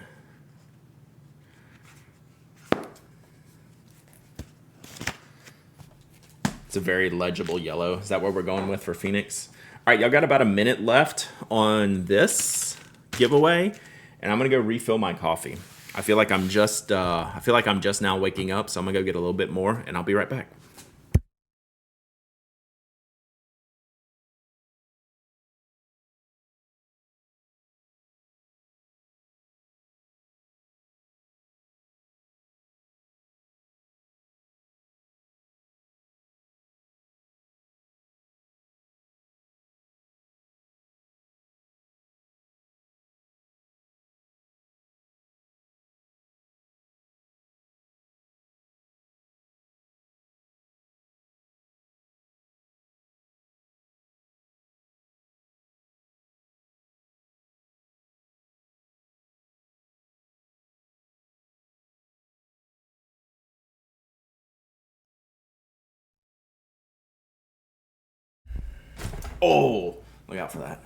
It's a very legible yellow. Is that what we're going with for Phoenix? All right, y'all got about a minute left on this giveaway, and I'm gonna go refill my coffee. I feel like I'm just now waking up, so I'm gonna go get a little bit more, and I'll be right back. Oh, look out for that.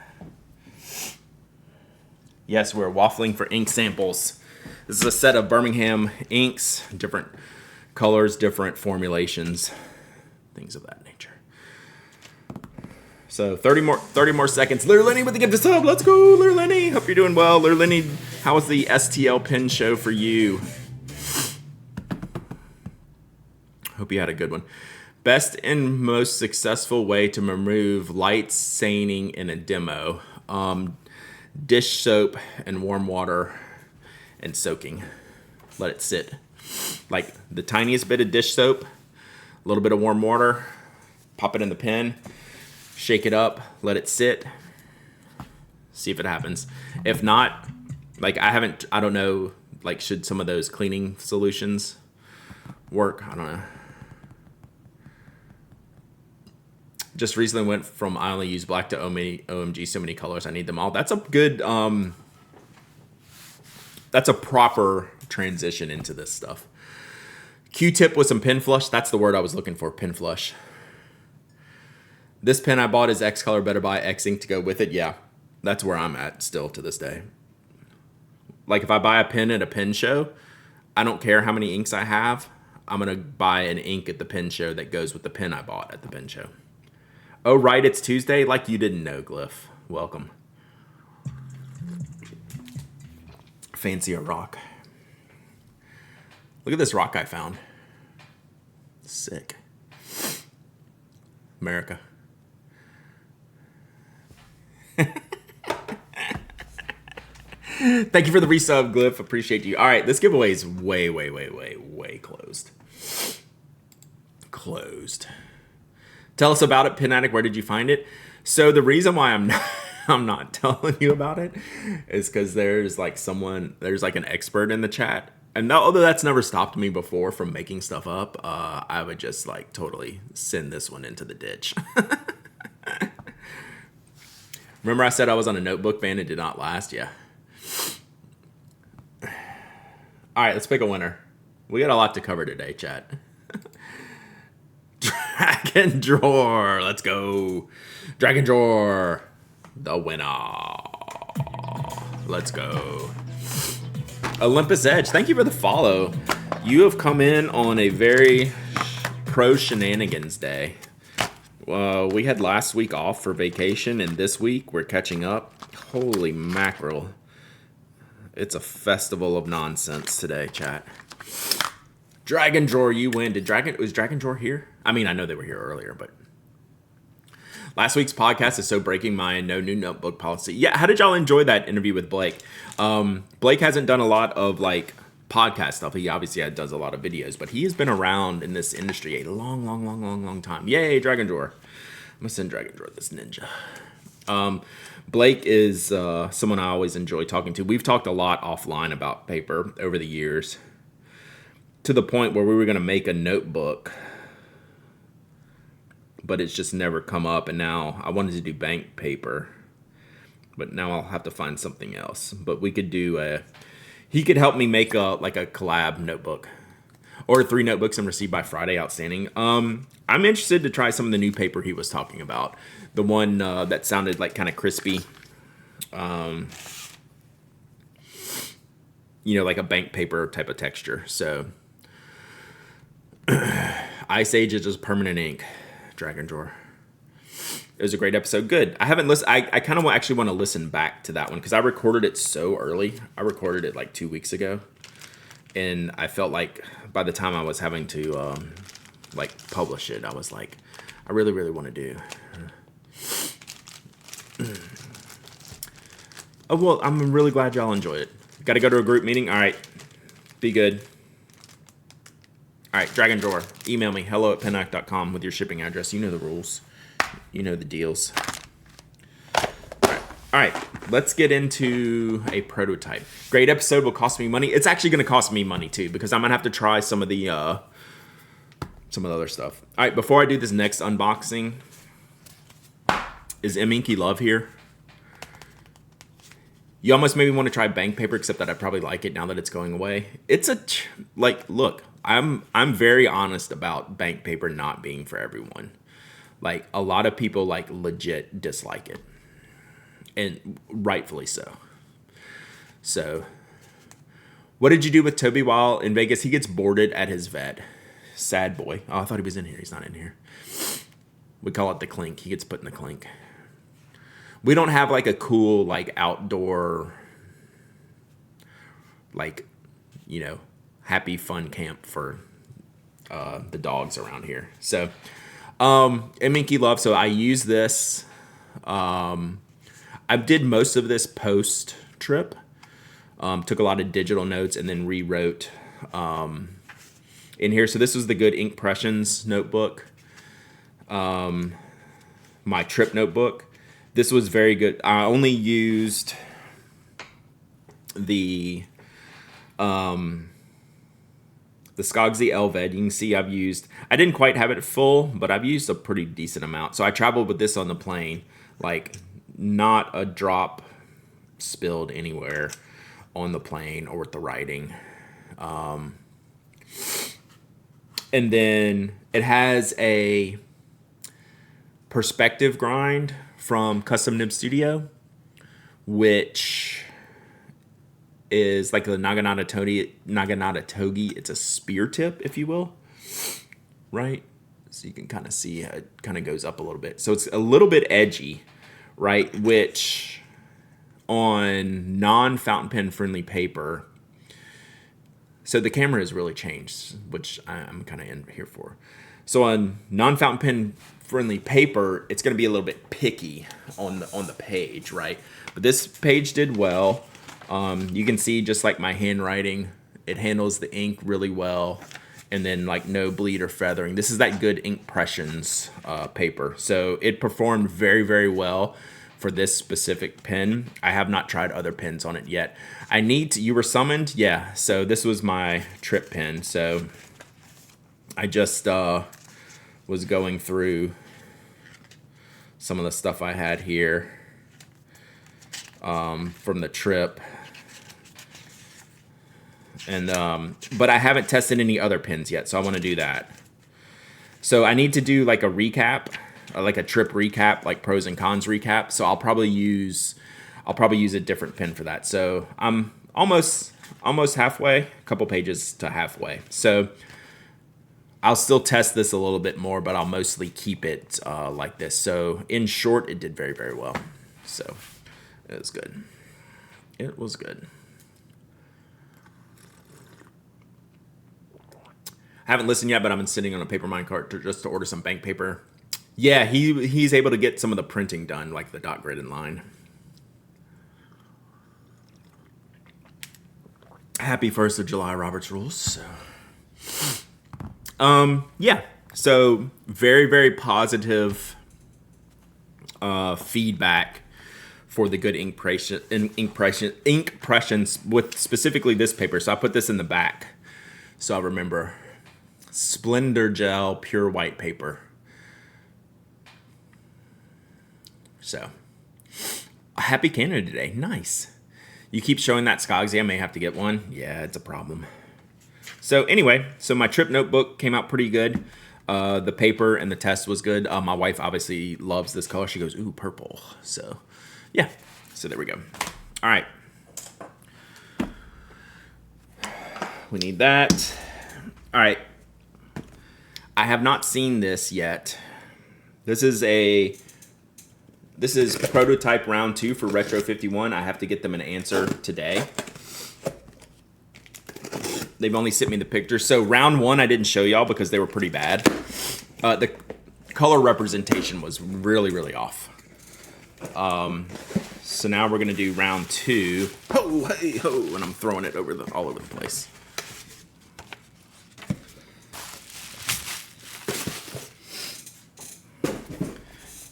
Yes, we're waffling for ink samples. This is a set of Birmingham inks, different colors, different formulations, things of that nature. So 30 more seconds. Lure Lenny with the gift of sub. Let's go, Lure Lenny. Hope you're doing well. Lure Lenny, how was the STL pin show for you? Hope you had a good one. Best and most successful way to remove light staining in a demo. Dish soap and warm water and soaking. Let it sit. Like the tiniest bit of dish soap, a little bit of warm water, pop it in the pen, shake it up, let it sit, see if it happens. If not, like I don't know, like should some of those cleaning solutions work? I don't know. Just recently went from I only use black to OMG so many colors. I need them all. That's a good, that's a proper transition into this stuff. Q-tip with some pen flush. That's the word I was looking for, pen flush. This pen I bought is X color, better buy X ink to go with it. Yeah, that's where I'm at still to this day. Like if I buy a pen at a pen show, I don't care how many inks I have. I'm going to buy an ink at the pen show that goes with the pen I bought at the pen show. Oh, right, it's Tuesday? Like you didn't know, Glyph. Welcome. Fancy a rock. Look at this rock I found. Sick. America. Thank you for the resub, Glyph. Appreciate you. All right, this giveaway is way closed. Closed. Tell us about it, Pen Addict. Where did you find it? So the reason why I'm not telling you about it is because there's like an expert in the chat. And although that's never stopped me before from making stuff up, I would just like totally send this one into the ditch. Remember I said I was on a notebook ban? It did not last. Yeah. All right, let's pick a winner. We got a lot to cover today, chat. Dragon Drawer. Let's go. Dragon Drawer. The winner. Let's go. Olympus Edge. Thank you for the follow. You have come in on a very pro shenanigans day. We had last week off for vacation, and this week we're catching up. Holy mackerel. It's a festival of nonsense today, chat. Dragon Drawer, you win. Was Dragon Drawer here? I mean, I know they were here earlier, but last week's podcast is so breaking my no new notebook policy. Yeah, how did y'all enjoy that interview with Blake? Blake hasn't done a lot of like podcast stuff. He obviously does a lot of videos, but he has been around in this industry a long time. Yay, Dragon Drawer. I'm gonna send Dragon Drawer this ninja. Blake is someone I always enjoy talking to. We've talked a lot offline about paper over the years, to the point where we were going to make a notebook, but it's just never come up. And now I wanted to do bank paper, but now I'll have to find something else. But we could do he could help me make a collab notebook, or 3 notebooks and received by Friday. Outstanding. I'm interested to try some of the new paper he was talking about. The one that sounded like kind of crispy. Like a bank paper type of texture. So Ice Age is just permanent ink. Dragon Drawer. It was a great episode. Good. I haven't listened. I kind of actually want to listen back to that one because I recorded it so early. I recorded it like 2 weeks ago, and I felt like by the time I was having to publish it, I was like, I really want to do. Oh well, I'm really glad y'all enjoyed it. Got to go to a group meeting. All right, be good. All right, Dragon Drawer, email me, hello@penaddict.com with your shipping address. You know the rules. You know the deals. All right, let's get into a prototype. Great episode, will cost me money. It's actually going to cost me money, too, because I'm going to have to try some of the other stuff. All right, before I do this next unboxing, is M Inky Love here? You almost made me want to try bank paper, except that I probably like it now that it's going away. It's look, I'm very honest about bank paper not being for everyone. Like a lot of people like legit dislike it, and rightfully so. So, what did you do with Toby while in Vegas? He gets boarded at his vet. Sad boy. Oh, I thought he was in here. He's not in here. We call it the clink. He gets put in the clink. We don't have like a cool like outdoor like, you know, happy fun camp for the dogs around here. So and Minky Love, so I use this. I did most of this post trip. Took a lot of digital notes and then rewrote in here. So this was the Good Inkpressions notebook. My trip notebook. This was very good. I only used the Skogsy Elved. You can see I didn't quite have it full, but I've used a pretty decent amount. So I traveled with this on the plane, like not a drop spilled anywhere on the plane or with the writing. And then it has a perspective grind from Custom Nib Studio, which is like the Naginata Togi. It's a spear tip, if you will, right? So you can kind of see how it kind of goes up a little bit. So it's a little bit edgy, right? Which on non-fountain pen friendly paper, so the camera has really changed, which I'm kind of in here for. So on non-fountain pen friendly paper, it's going to be a little bit picky on the page, right? But this page did well. You can see just like my handwriting, it handles the ink really well, and then like no bleed or feathering. This is that Good Inkpressions paper, so it performed very, very well for this specific pen. I have not tried other pens on it yet. You were summoned? Yeah, so this was my trip pen. So I just was going through some of the stuff I had here from the trip. And but I haven't tested any other pens yet, so I want to do that. So I need to do like a recap, like a trip recap, like pros and cons recap. So I'll probably use a different pen for that. So I'm almost halfway, a couple pages to halfway. So I'll still test this a little bit more, but I'll mostly keep it like this. So in short, it did very, very well. So it was good. It was good. I haven't listened yet, but I've been sitting on a paper minecart just to order some bank paper. Yeah, he's able to get some of the printing done, like the dot grid and line. Happy 1st of July, Robert's Rules. So, yeah. So very, very positive feedback for the Good Inkpressions with specifically this paper. So I put this in the back, so I'll remember. Splendor Gel Pure White Paper. So, happy Canada Day. Nice. You keep showing that Skogsy. I may have to get one. Yeah, it's a problem. So anyway, so my trip notebook came out pretty good. The paper and the test was good. My wife obviously loves this color. She goes, ooh, purple. So, yeah. So there we go. All right. We need that. All right. I have not seen this yet. This is prototype round 2 for Retro 51. I have to get them an answer today. They've only sent me the pictures. So round 1 I didn't show y'all because they were pretty bad. The color representation was really, really off. So now we're gonna do round 2. Ho, hey, ho, and I'm throwing it all over the place.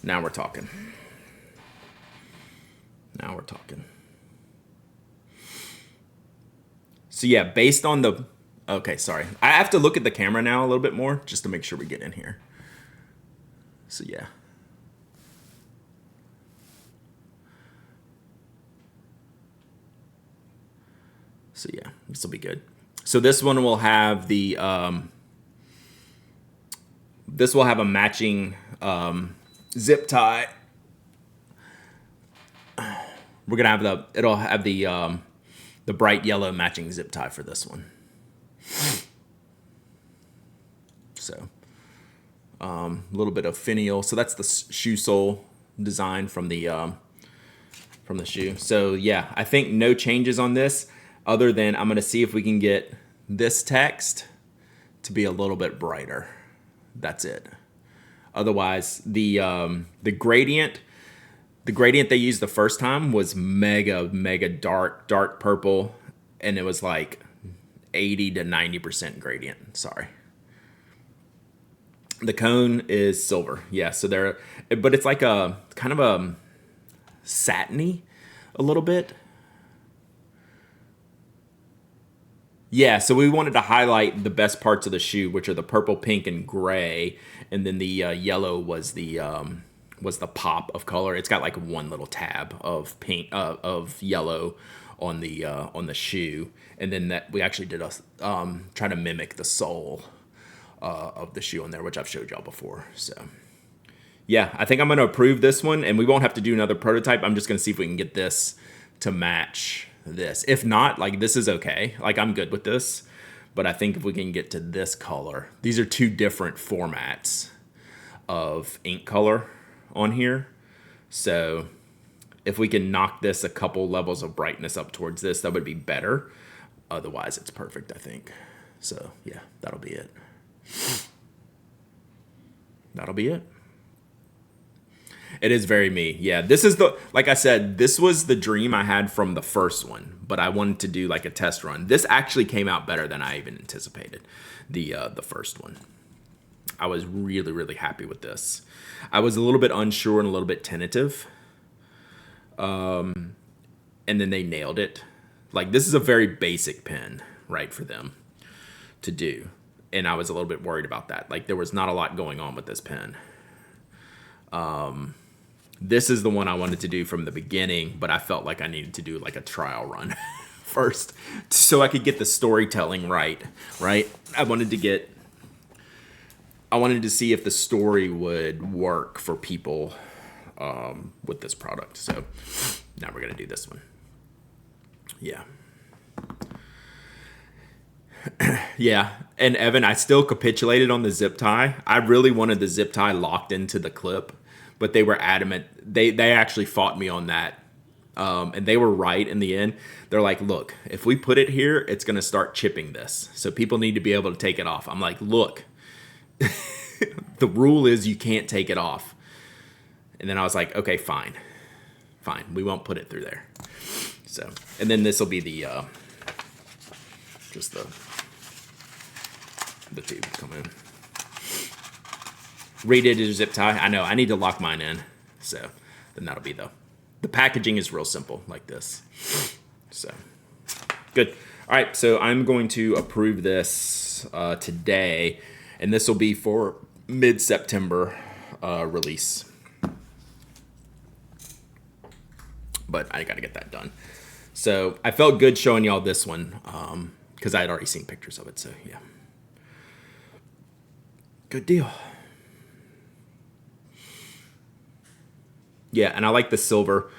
Now we're talking. Now we're talking. So yeah, based on the... Okay, sorry. I have to look at the camera now a little bit more just to make sure we get in here. So yeah. So yeah, this will be good. So this one will have the This will have a matching zip tie. We're gonna have it'll have the bright yellow matching zip tie for this one. So a little bit of finial. So that's the shoe sole design from the shoe. So yeah, I think no changes on this other than I'm gonna see if we can get this text to be a little bit brighter. That's it. Otherwise, the gradient they used the first time was mega dark purple, and it was like 80 to 90% gradient. Sorry. The cone is silver. Yeah, so but it's like a kind of a satiny a little bit. Yeah, so we wanted to highlight the best parts of the shoe, which are the purple, pink, and gray, and then the yellow was the pop of color. It's got like one little tab of pink of yellow on the shoe, and then that we actually did try to mimic the sole of the shoe on there, which I've showed y'all before. So yeah, I think I'm going to approve this one, and we won't have to do another prototype. I'm just going to see if we can get this to match this. If not, like, this is okay. Like, I'm good with this, but I think if we can get to this color, these are two different formats of ink color on here. So if we can knock this a couple levels of brightness up towards this, that would be better. Otherwise, it's perfect, I think. So yeah, that'll be it. That'll be it. It is very me. Yeah, this is like I said, this was the dream I had from the first one, but I wanted to do like a test run. This actually came out better than I even anticipated, the first one. I was really happy with this. I was a little bit unsure and a little bit tentative. And then they nailed it. Like, this is a very basic pen, right, for them to do. And I was a little bit worried about that. Like, there was not a lot going on with this pen. This is the one I wanted to do from the beginning, but I felt like I needed to do like a trial run first so I could get the storytelling right? I wanted to see if the story would work for people with this product. So now we're going to do this one. Yeah. Yeah. And Evan, I still capitulated on the zip tie. I really wanted the zip tie locked into the clip, but they were adamant. They actually fought me on that. And they were right in the end. They're like, look, if we put it here, it's going to start chipping this. So people need to be able to take it off. I'm like, look, the rule is you can't take it off. And then I was like, okay, fine. We won't put it through there. So, and then this will be the, just the tube come in. Radiated zip tie. I know, I need to lock mine in. So then that'll be the packaging is real simple like this. So good. All right, so I'm going to approve this today, and this will be for mid-September release. But I got to get that done. So I felt good showing y'all this one because I had already seen pictures of it. So yeah, good deal. Yeah, and I like the silver.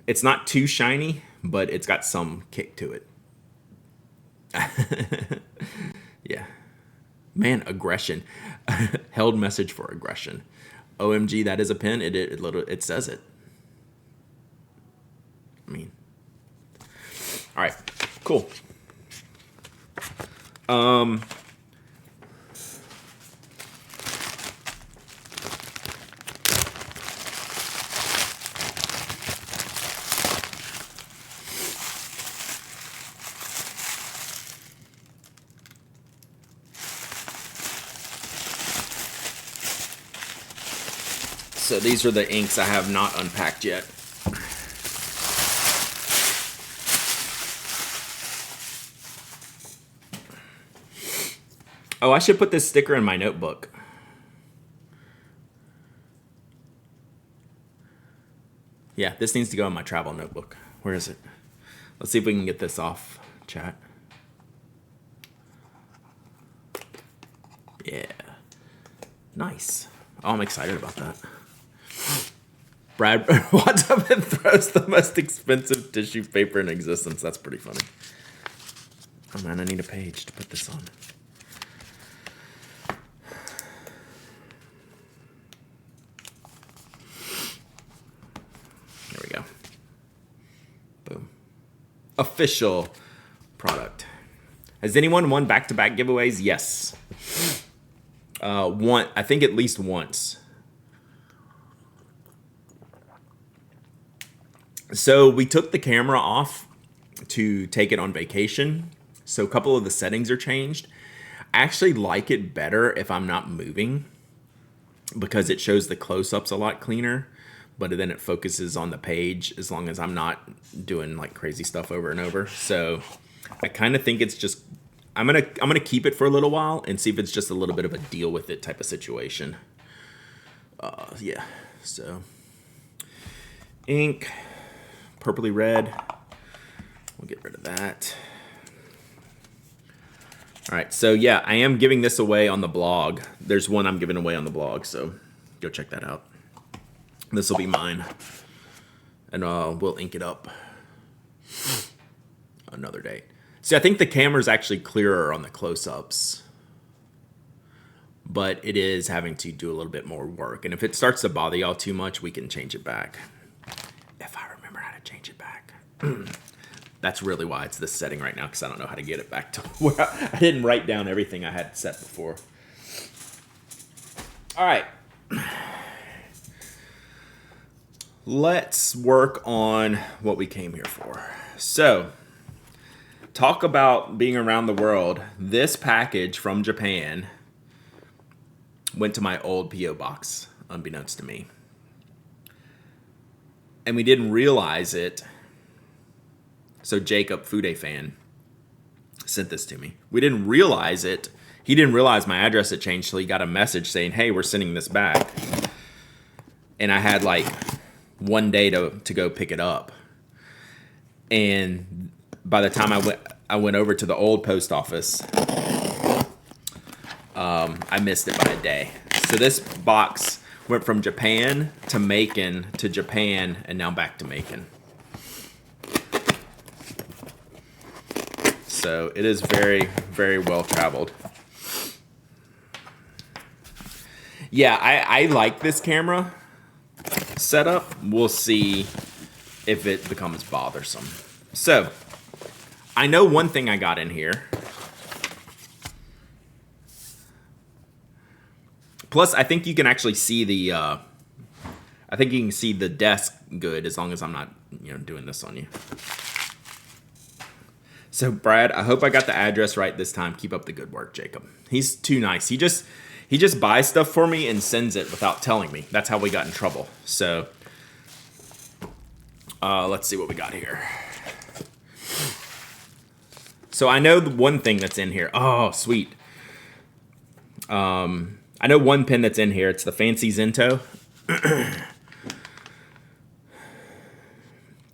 It's not too shiny, but it's got some kick to it. Yeah. Man, aggression. Held message for aggression. OMG, that is a pen. It says it. I mean. All right, cool. So these are the inks I have not unpacked yet. Oh, I should put this sticker in my notebook. Yeah, this needs to go in my travel notebook. Where is it? Let's see if we can get this off, chat. Yeah. Nice. Nice. Oh, I'm excited about that. Brad walks up and throws the most expensive tissue paper in existence. That's pretty funny. Oh man, I need a page to put this on. There we go. Boom. Official product. Has anyone won back-to-back giveaways? Yes. I think at least once. So we took the camera off to take it on vacation. So a couple of the settings are changed. I actually like it better if I'm not moving because it shows the close-ups a lot cleaner, but then it focuses on the page as long as I'm not doing like crazy stuff over and over. So I kind of think it's just, I'm gonna keep it for a little while and see if it's just a little bit of a deal with it type of situation. Yeah, so ink, purpley red, we'll get rid of that. All right, so yeah, I am giving this away on the blog. There's one I'm giving away on the blog, so go check that out. This will be mine, and we'll ink it up another day. See, I think the camera's actually clearer on the close-ups, but it is having to do a little bit more work. And if it starts to bother y'all too much, we can change it back. If I remember how to change it back. That's really why it's this setting right now, because I don't know how to get it back to where I didn't write down everything I had set before. All right. Let's work on what we came here for. So, talk about being around the world. This package from Japan went to my old P.O. box, unbeknownst to me. And we didn't realize it. So Jacob, Fude fan, sent this to me. We didn't realize it. He didn't realize my address had changed till he got a message saying, hey, we're sending this back. And I had like one day to go pick it up. And by the time I went over to the old post office, I missed it by a day. So this box went from Japan to Macon to Japan and now back to Macon. So it is very, very well traveled. Yeah, I like this camera setup. We'll see if it becomes bothersome. So I know one thing I got in here. Plus, I think you can actually see the. I think you can see the desk good as long as I'm not, doing this on you. So Brad, I hope I got the address right this time. Keep up the good work, Jacob. He's too nice. He just buys stuff for me and sends it without telling me. That's how we got in trouble. So let's see what we got here. So I know the one thing that's in here. Oh, sweet. I know one pen that's in here. It's the Fancy Zinto.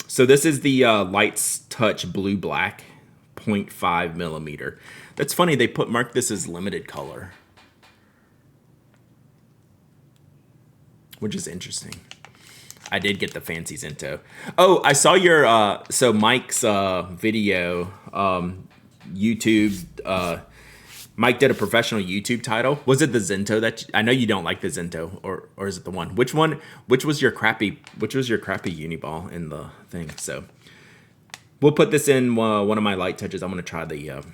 So this is the Lights Touch Blue Black 0.5 millimeter. That's funny. They marked this as limited color, which is interesting. I did get the Fancy Zinto. Oh, I saw your so Mike's video YouTube. Mike did a professional YouTube title. Was it the Zinto that I know you don't like the Zinto, or is it the one? Which was your crappy Uniball in the thing? So we'll put this in one of my light touches. I'm gonna try the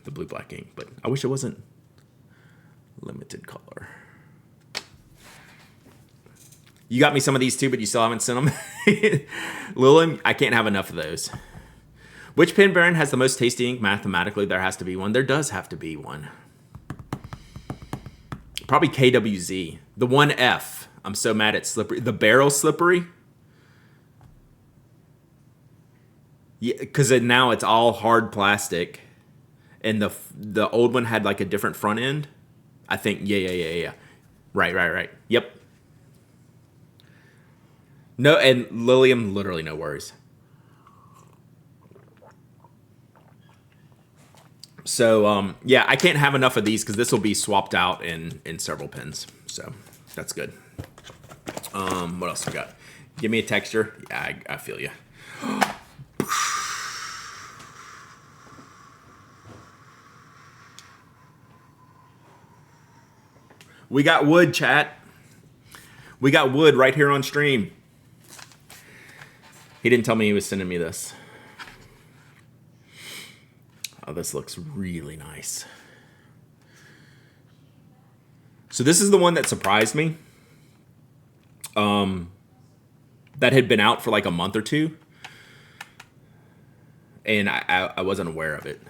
blue black ink, but I wish it wasn't limited color. You got me some of these too, but you still haven't sent them. Lillian, I can't have enough of those. Which pen brand has the most tasty ink? Mathematically, there has to be one. There does have to be one. Probably KWZ. The 1F. I'm so mad at Slippery. The Barrel Slippery. Yeah, because now it's all hard plastic. And the old one had like a different front end. I think, yeah. Right. Yep. No, and Lilium, literally no worries. So, yeah, I can't have enough of these because this will be swapped out in several pens. So that's good. What else we got? Give me a texture. Yeah, I feel you. We got wood, chat. We got wood right here on stream. He didn't tell me he was sending me this. Oh, this looks really nice. So this is the one that surprised me. That had been out for like a month or two. And I wasn't aware of it.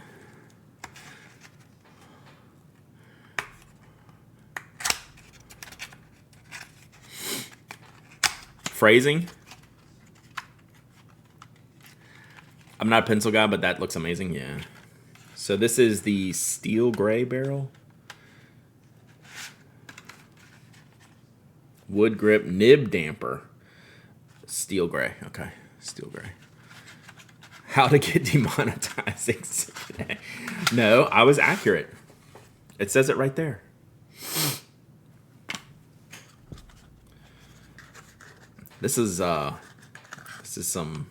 Phrasing. I'm not a pencil guy, but that looks amazing. Yeah. So this is the steel gray barrel. Wood grip nib damper. Steel gray. Okay. Steel gray. How to get demonetized. No, I was accurate. It says it right there. This is some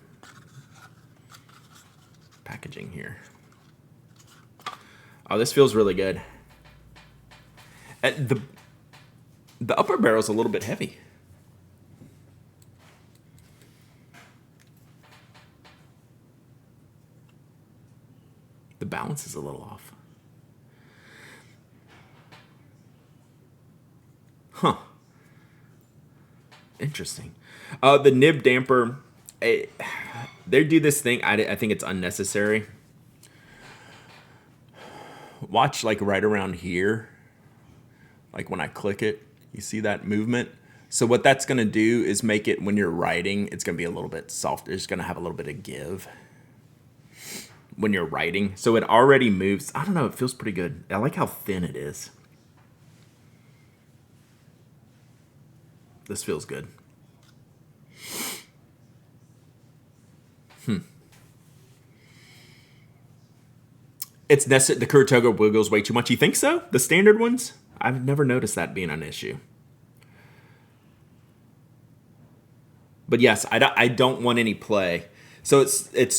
packaging here. Oh, this feels really good. The upper barrel is a little bit heavy. The balance is a little off. Huh. Interesting. The nib damper, they do this thing. I think it's unnecessary. Watch like right around here. Like when I click it, you see that movement? So what that's going to do is make it, when you're writing, it's going to be a little bit softer. It's going to have a little bit of give when you're writing. So it already moves. I don't know. It feels pretty good. I like how thin it is. This feels good. It's necessary. The Kuratoga wiggles way too much. You think so? The standard ones? I've never noticed that being an issue. But yes, I don't want any play. So it's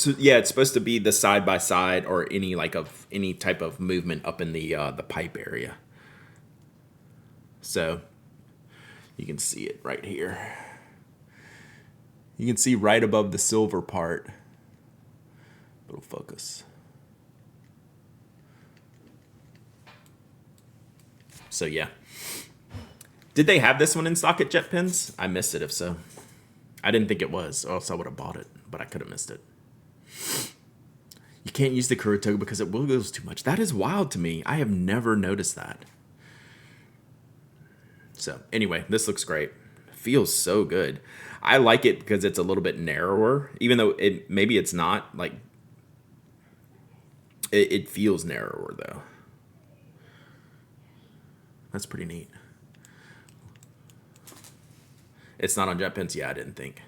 supposed to be the side by side or any type of movement up in the pipe area. So you can see it right here. You can see right above the silver part. Little focus. So yeah. Did they have this one in stock at JetPens? I missed it if so. I didn't think it was, or else I would have bought it, but I could have missed it. You can't use the Kuratoga because it wiggles too much. That is wild to me. I have never noticed that. So anyway, this looks great. Feels so good. I like it because it's a little bit narrower, even though maybe it's not. Like it feels narrower though. That's pretty neat. It's not on JetPens. Yeah, I didn't think.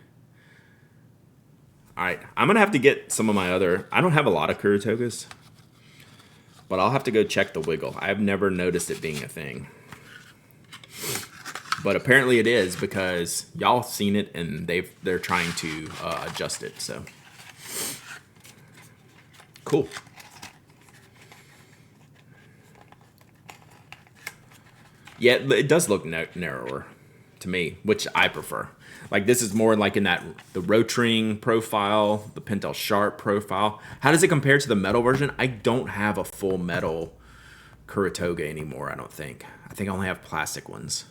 All right, I'm gonna have to get some of my other. I don't have a lot of Kuratogas, but I'll have to go check the wiggle. I've never noticed it being a thing, but apparently it is because y'all seen it and they're trying to adjust it. So cool. Yeah, it does look narrower to me, which I prefer. Like this is more like in the Rotring profile, the Pentel Sharp profile. How does it compare to the metal version? I don't have a full metal Kuratoga anymore, I don't think. I think I only have plastic ones.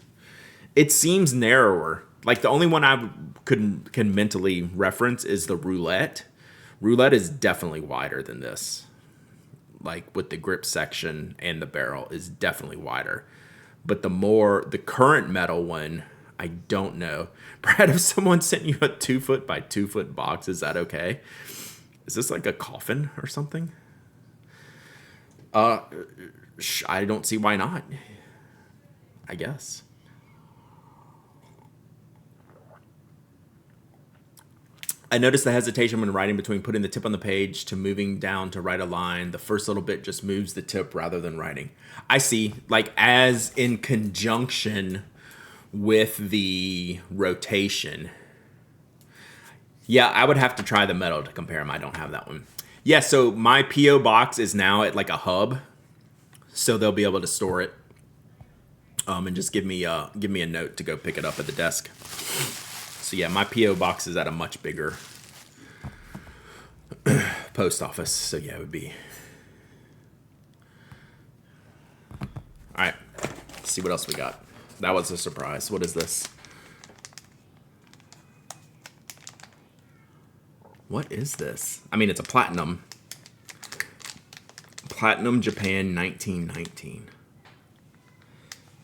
It seems narrower. Like the only one I can mentally reference is the Roulette. Roulette is definitely wider than this. Like with the grip section and the barrel is definitely wider. But the current metal one, I don't know. Brad, if someone sent you a 2 foot by 2 foot box, is that okay? Is this like a coffin or something? I don't see why not. I guess. I noticed the hesitation when writing between putting the tip on the page to moving down to write a line. The first little bit just moves the tip rather than writing. I see, like as in conjunction with the rotation. Yeah, I would have to try the metal to compare them. I don't have that one. Yeah, so my P.O. box is now at like a hub, so they'll be able to store it, and just give me a note to go pick it up at the desk. So yeah, my P.O. box is at a much bigger post office. So yeah, it would be. All right, let's see what else we got. That was a surprise. What is this? What is this? I mean, it's a platinum. Platinum Japan 1919.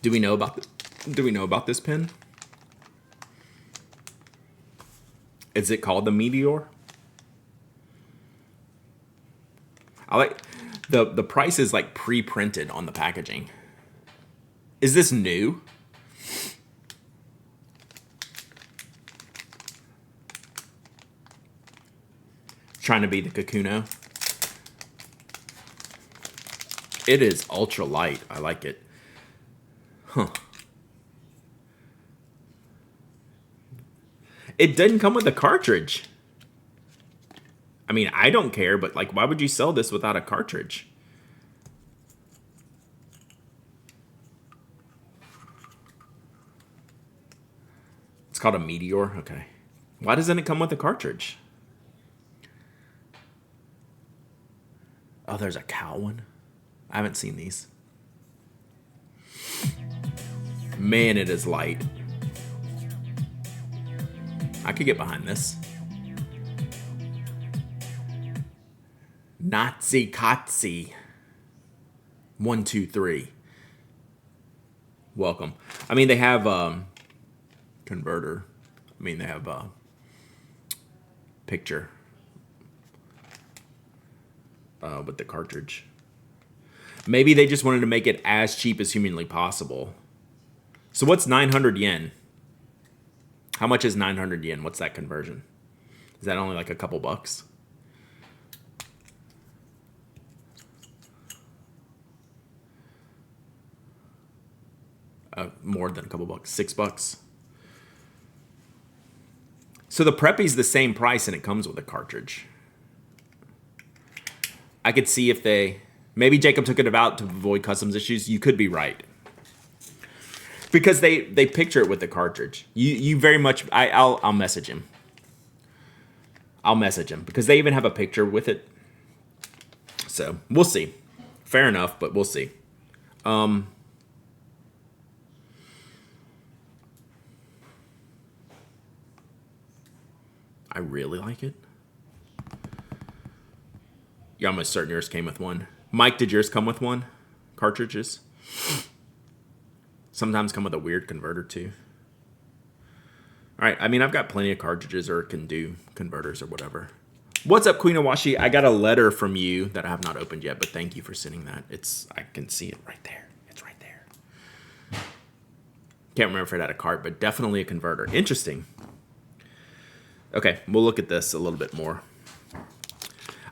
Do we know about this pen? Is it called the Meteor? I like the price is like pre-printed on the packaging. Is this new? Trying to be the Kakuno. It is ultra light. I like it. Huh. It didn't come with a cartridge. I mean, I don't care, but like, why would you sell this without a cartridge? It's called a Meteor. Okay. Why doesn't it come with a cartridge? Oh, there's a cow one. I haven't seen these. Man, it is light. I could get behind this. Nazi Katsi. 1, 2, 3. Welcome. I mean, they have converter. I mean, they have picture with the cartridge. Maybe they just wanted to make it as cheap as humanly possible. So what's 900 yen? How much is 900 yen? What's that conversion? Is that only like a couple bucks? More than a couple bucks. $6. So the Preppy's the same price and it comes with a cartridge. I could see if they... Maybe Jacob took it out to avoid customs issues. You could be right. Because they picture it with the cartridge. You very much... I'll message him. I'll message him. Because they even have a picture with it. So, we'll see. Fair enough, but we'll see. I really like it. You're almost certain yours came with one. Mike, did yours come with one? Cartridges? Sometimes come with a weird converter too. All right, I mean, I've got plenty of cartridges or can do converters or whatever. What's up, Queen Awashi? I got a letter from you that I have not opened yet, but thank you for sending that. I can see it right there. It's right there. Can't remember if it had a cart, but definitely a converter. Interesting. Okay, we'll look at this a little bit more.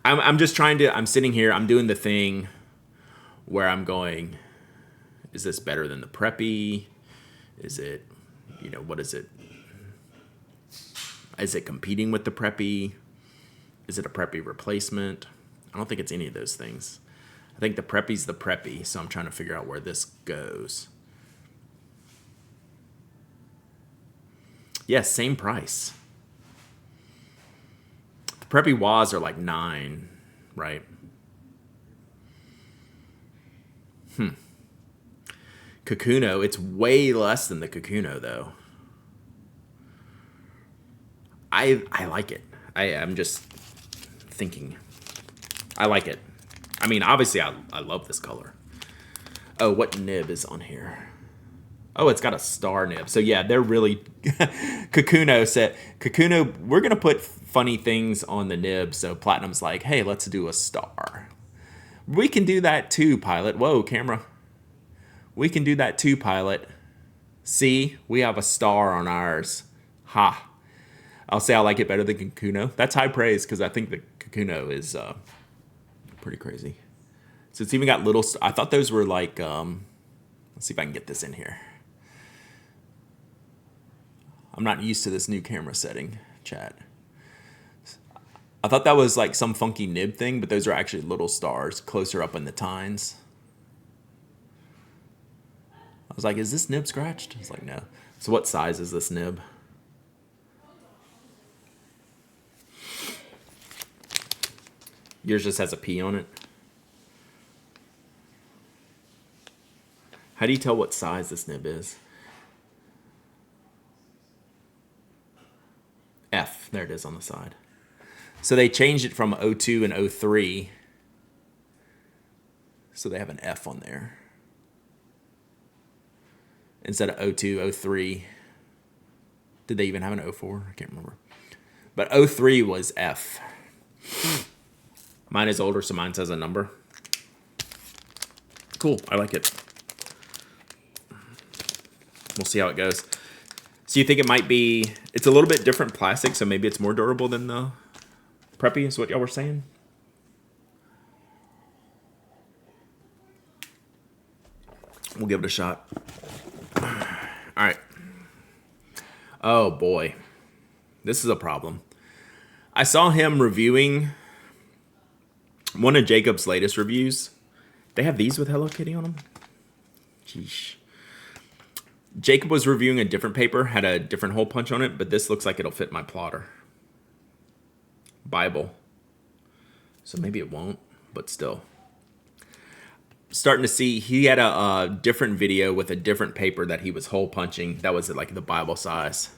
I'm just trying to, I'm sitting here, I'm doing the thing where I'm going, is this better than the Preppy? Is it, what is it? Is it competing with the Preppy? Is it a Preppy replacement? I don't think it's any of those things. I think the Preppy's the Preppy, so I'm trying to figure out where this goes. Yes, same price. The Preppy WAs are like 9, right? Kakuno, it's way less than the Kakuno though. I like it. I'm just thinking. I like it. I mean, obviously I love this color. Oh, what nib is on here? Oh, it's got a star nib. So yeah, they're really Kakuno said Kakuno, we're gonna put funny things on the nib. So Platinum's like, hey, let's do a star. We can do that too, Pilot. Whoa, camera. We can do that too, Pilot. See, we have a star on ours. Ha. I'll say I like it better than Kakuno. That's high praise because I think the Kakuno is pretty crazy. So it's even got little... I thought those were like... let's see if I can get this in here. I'm not used to this new camera setting, chat. I thought that was like some funky nib thing, but those are actually little stars closer up in the tines. I was like, is this nib scratched? It's like, no. So what size is this nib? Yours just has a P on it. How do you tell what size this nib is? F, there it is on the side. So they changed it from O2 and O3. So they have an F on there. Instead of O2, O3. Did they even have an O4? I can't remember. But O3 was F. Mine is older, so mine says a number. Cool, I like it. We'll see how it goes. So you think it might be, it's a little bit different plastic, so maybe it's more durable than the Preppy, is what y'all were saying? We'll give it a shot. All right. Oh boy. This is a problem. I saw him reviewing one of Jacob's latest reviews. They have these with Hello Kitty on them? Sheesh. Jacob was reviewing a different paper, had a different hole punch on it, but this looks like it'll fit my plotter. Bible. So maybe it won't, but still. Starting to see, he had a different video with a different paper that he was hole punching. That was like the Bible size.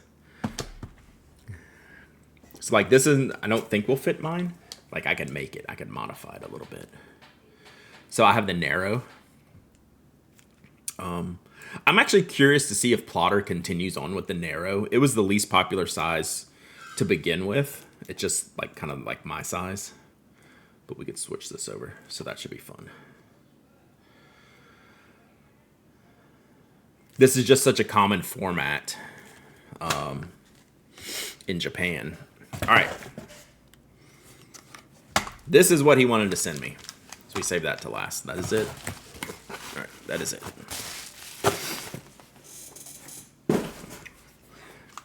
So like this isn't, I don't think will fit mine. Like I can make it, I can modify it a little bit. So I have the narrow. I'm actually curious to see if Plotter continues on with the narrow. It was the least popular size to begin with. It's just like kind of like my size. But we could switch this over, so that should be fun. This is just such a common format in Japan. All right. This is what he wanted to send me. So we saved that to last. That is it. All right, that is it.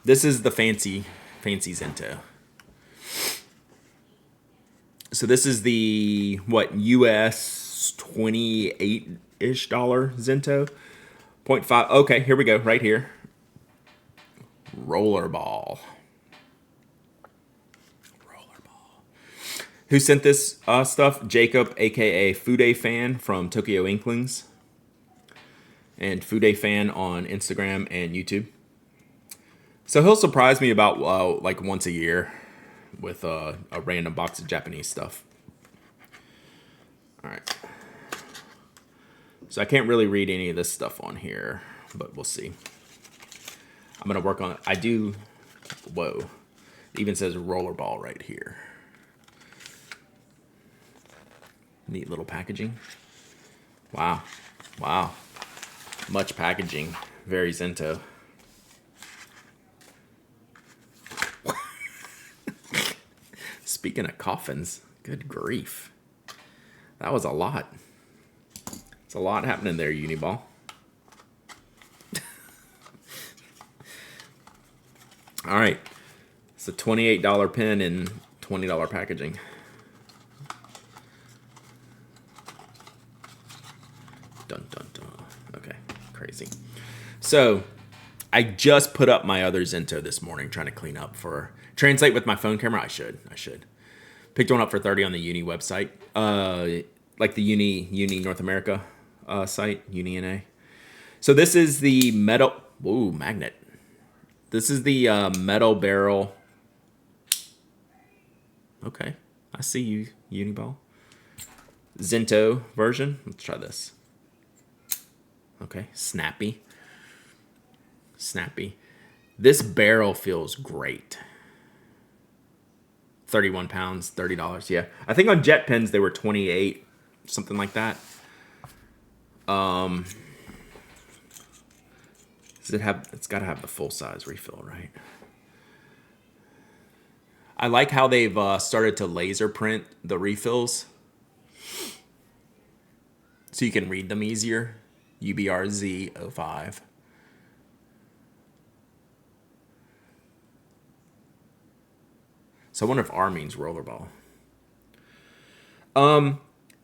This is the fancy Zento. So this is the, what, US 28-ish dollar Zento. 0.5. Okay, here we go, right here. Rollerball. Who sent this stuff? Jacob, aka Fude Fan from Tokyo Inklings. And Fude Fan on Instagram and YouTube. So he'll surprise me about like once a year with a random box of Japanese stuff. All right. So I can't really read any of this stuff on here, but we'll see. I'm going to work on it. I do. Whoa. It even says rollerball right here. Neat little packaging. Wow. Wow. Much packaging. Very Zento. Speaking of coffins, good grief. That was a lot. It's a lot happening there, Uniball. All right. It's a $28 pen and $20 packaging. Dun, dun, dun. Okay, crazy. So, I just put up my other Zento this morning, trying to clean up for translate with my phone camera. I should. Picked one up for $30 on the Uni website, like the Uni North America site, UniNA. So this is the metal. Ooh, magnet. This is the metal barrel. Okay, I see you, Uniball. Zento version. Let's try this. Okay, snappy. This barrel feels great. 31 pounds, $30. Yeah, I think on Jet Pens they were 28, something like that. Does it have? It's got to have the full size refill, right? I like how they've started to laser print the refills, so you can read them easier. UBRZ 05. So I wonder if R means rollerball.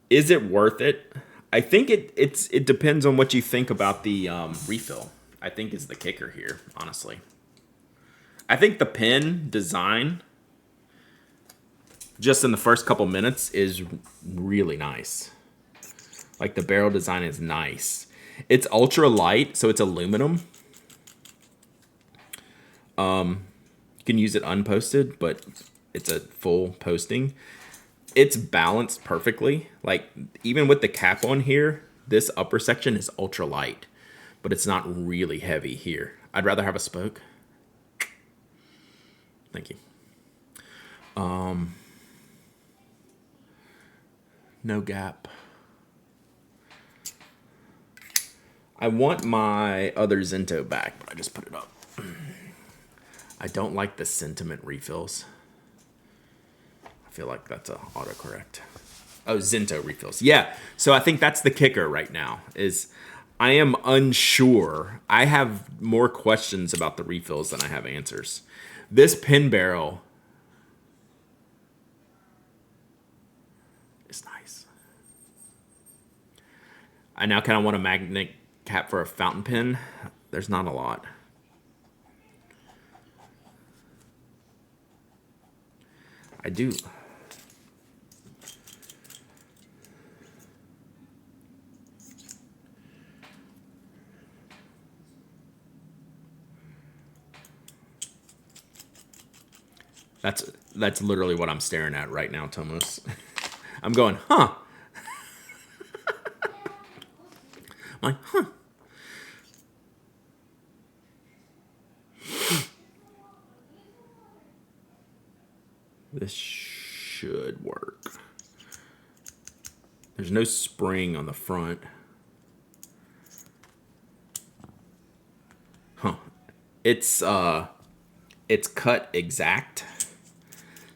Is it worth it? I think it depends on what you think about the refill. I think is the kicker here, honestly. I think the pen design, just in the first couple minutes, is really nice. Like the barrel design is nice. It's ultra light, so it's aluminum. You can use it unposted, but it's a full posting. It's balanced perfectly. Like even with the cap on here, this upper section is ultra light, but it's not really heavy here. I'd rather have a spoke. Thank you. No gap. I want my other Zento back, but I just put it up. I don't like the sentiment refills. I feel like that's a autocorrect. Oh, Zento refills. Yeah. So I think that's the kicker right now is I am unsure. I have more questions about the refills than I have answers. This pin barrel is nice. I now kind of want a magnet cap for a fountain pen. There's not a lot. I do. That's literally what I'm staring at right now, Tomos. I'm going, huh? I'm like, huh? This should work. There's no spring on the front. Huh. It's cut exact.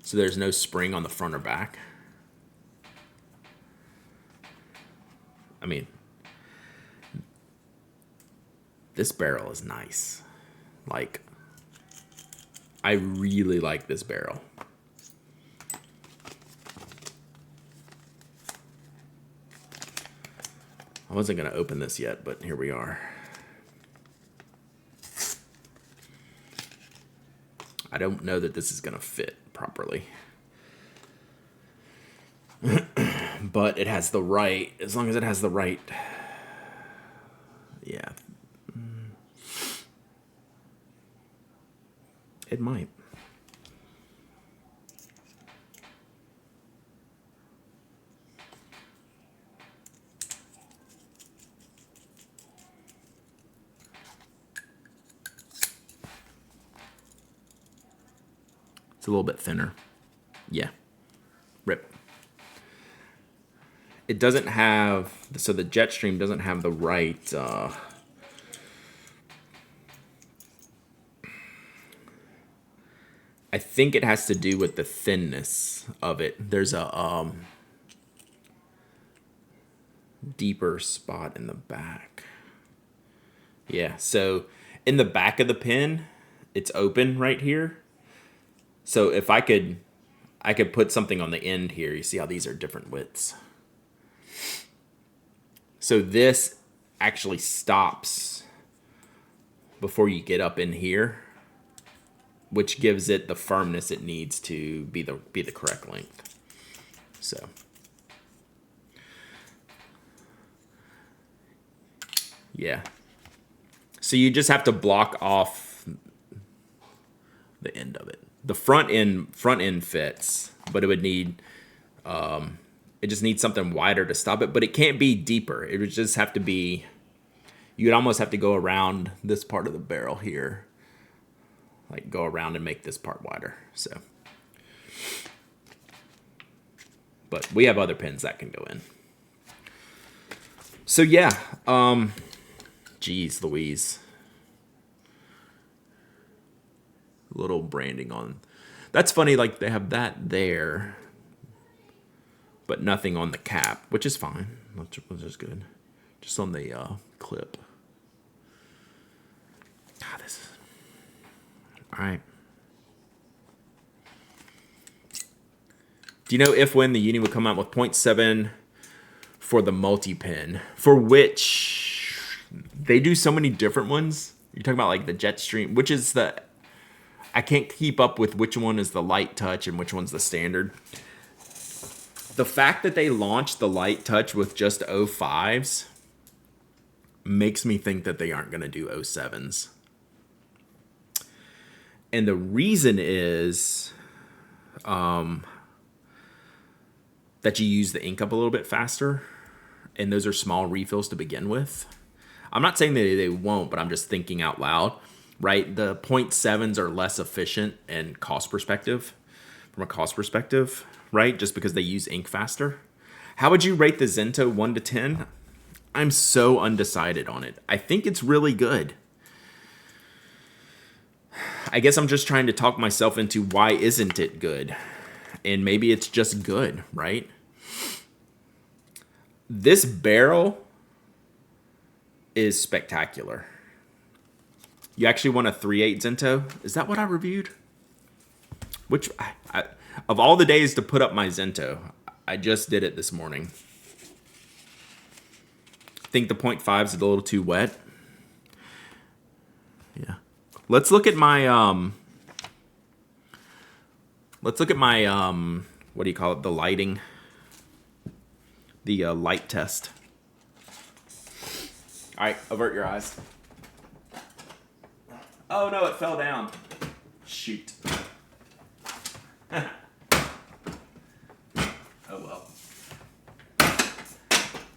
So there's no spring on the front or back. I mean, this barrel is nice. Like, I really like this barrel. I wasn't going to open this yet, but here we are. I don't know that this is going to fit properly. But it has the right, as long as it has the right, yeah. It might. It's a little bit thinner. Yeah. Rip. It doesn't have, so the Jetstream doesn't have the right, I think it has to do with the thinness of it. There's a deeper spot in the back. Yeah, so in the back of the pin, it's open right here. So if I could put something on the end here. You see how these are different widths. So this actually stops before you get up in here, which gives it the firmness it needs to be the correct length. So yeah. So you just have to block off the end of it. The front end fits, but it would need it just needs something wider to stop it, but it can't be deeper. It would just have to be, you'd almost have to go around this part of the barrel here. Like go around and make this part wider. So, but we have other pins that can go in. So yeah, geez Louise. Little branding on. That's funny, like they have that there, but nothing on the cap, which is fine. Which is good. Just on the clip. God, this is... All right. Do you know if when the Uni would come out with 0.7 for the multi-pin, for which they do so many different ones? You're talking about like the Jetstream, which is the... I can't keep up with which one is the light touch and which one's the standard. The fact that they launched the light touch with just 05s makes me think that they aren't going to do 07s. And the reason is that you use the ink up a little bit faster, and those are small refills to begin with. I'm not saying that they won't, but I'm just thinking out loud, right? The 0.7s are less efficient and cost perspective, from a cost perspective, right? Just because they use ink faster. How would you rate the Zento 1 to 10? I'm so undecided on it. I think it's really good. I guess I'm just trying to talk myself into why isn't it good? And maybe it's just good, right? This barrel is spectacular. You actually want a 3/8 Zento? Is that what I reviewed? Which, of all the days to put up my Zento, I just did it this morning. I think the 0.5 is a little too wet. Yeah. Let's look at my, what do you call it? The lighting. The light test. All right, avert your eyes. Oh no, it fell down. Shoot. Oh well.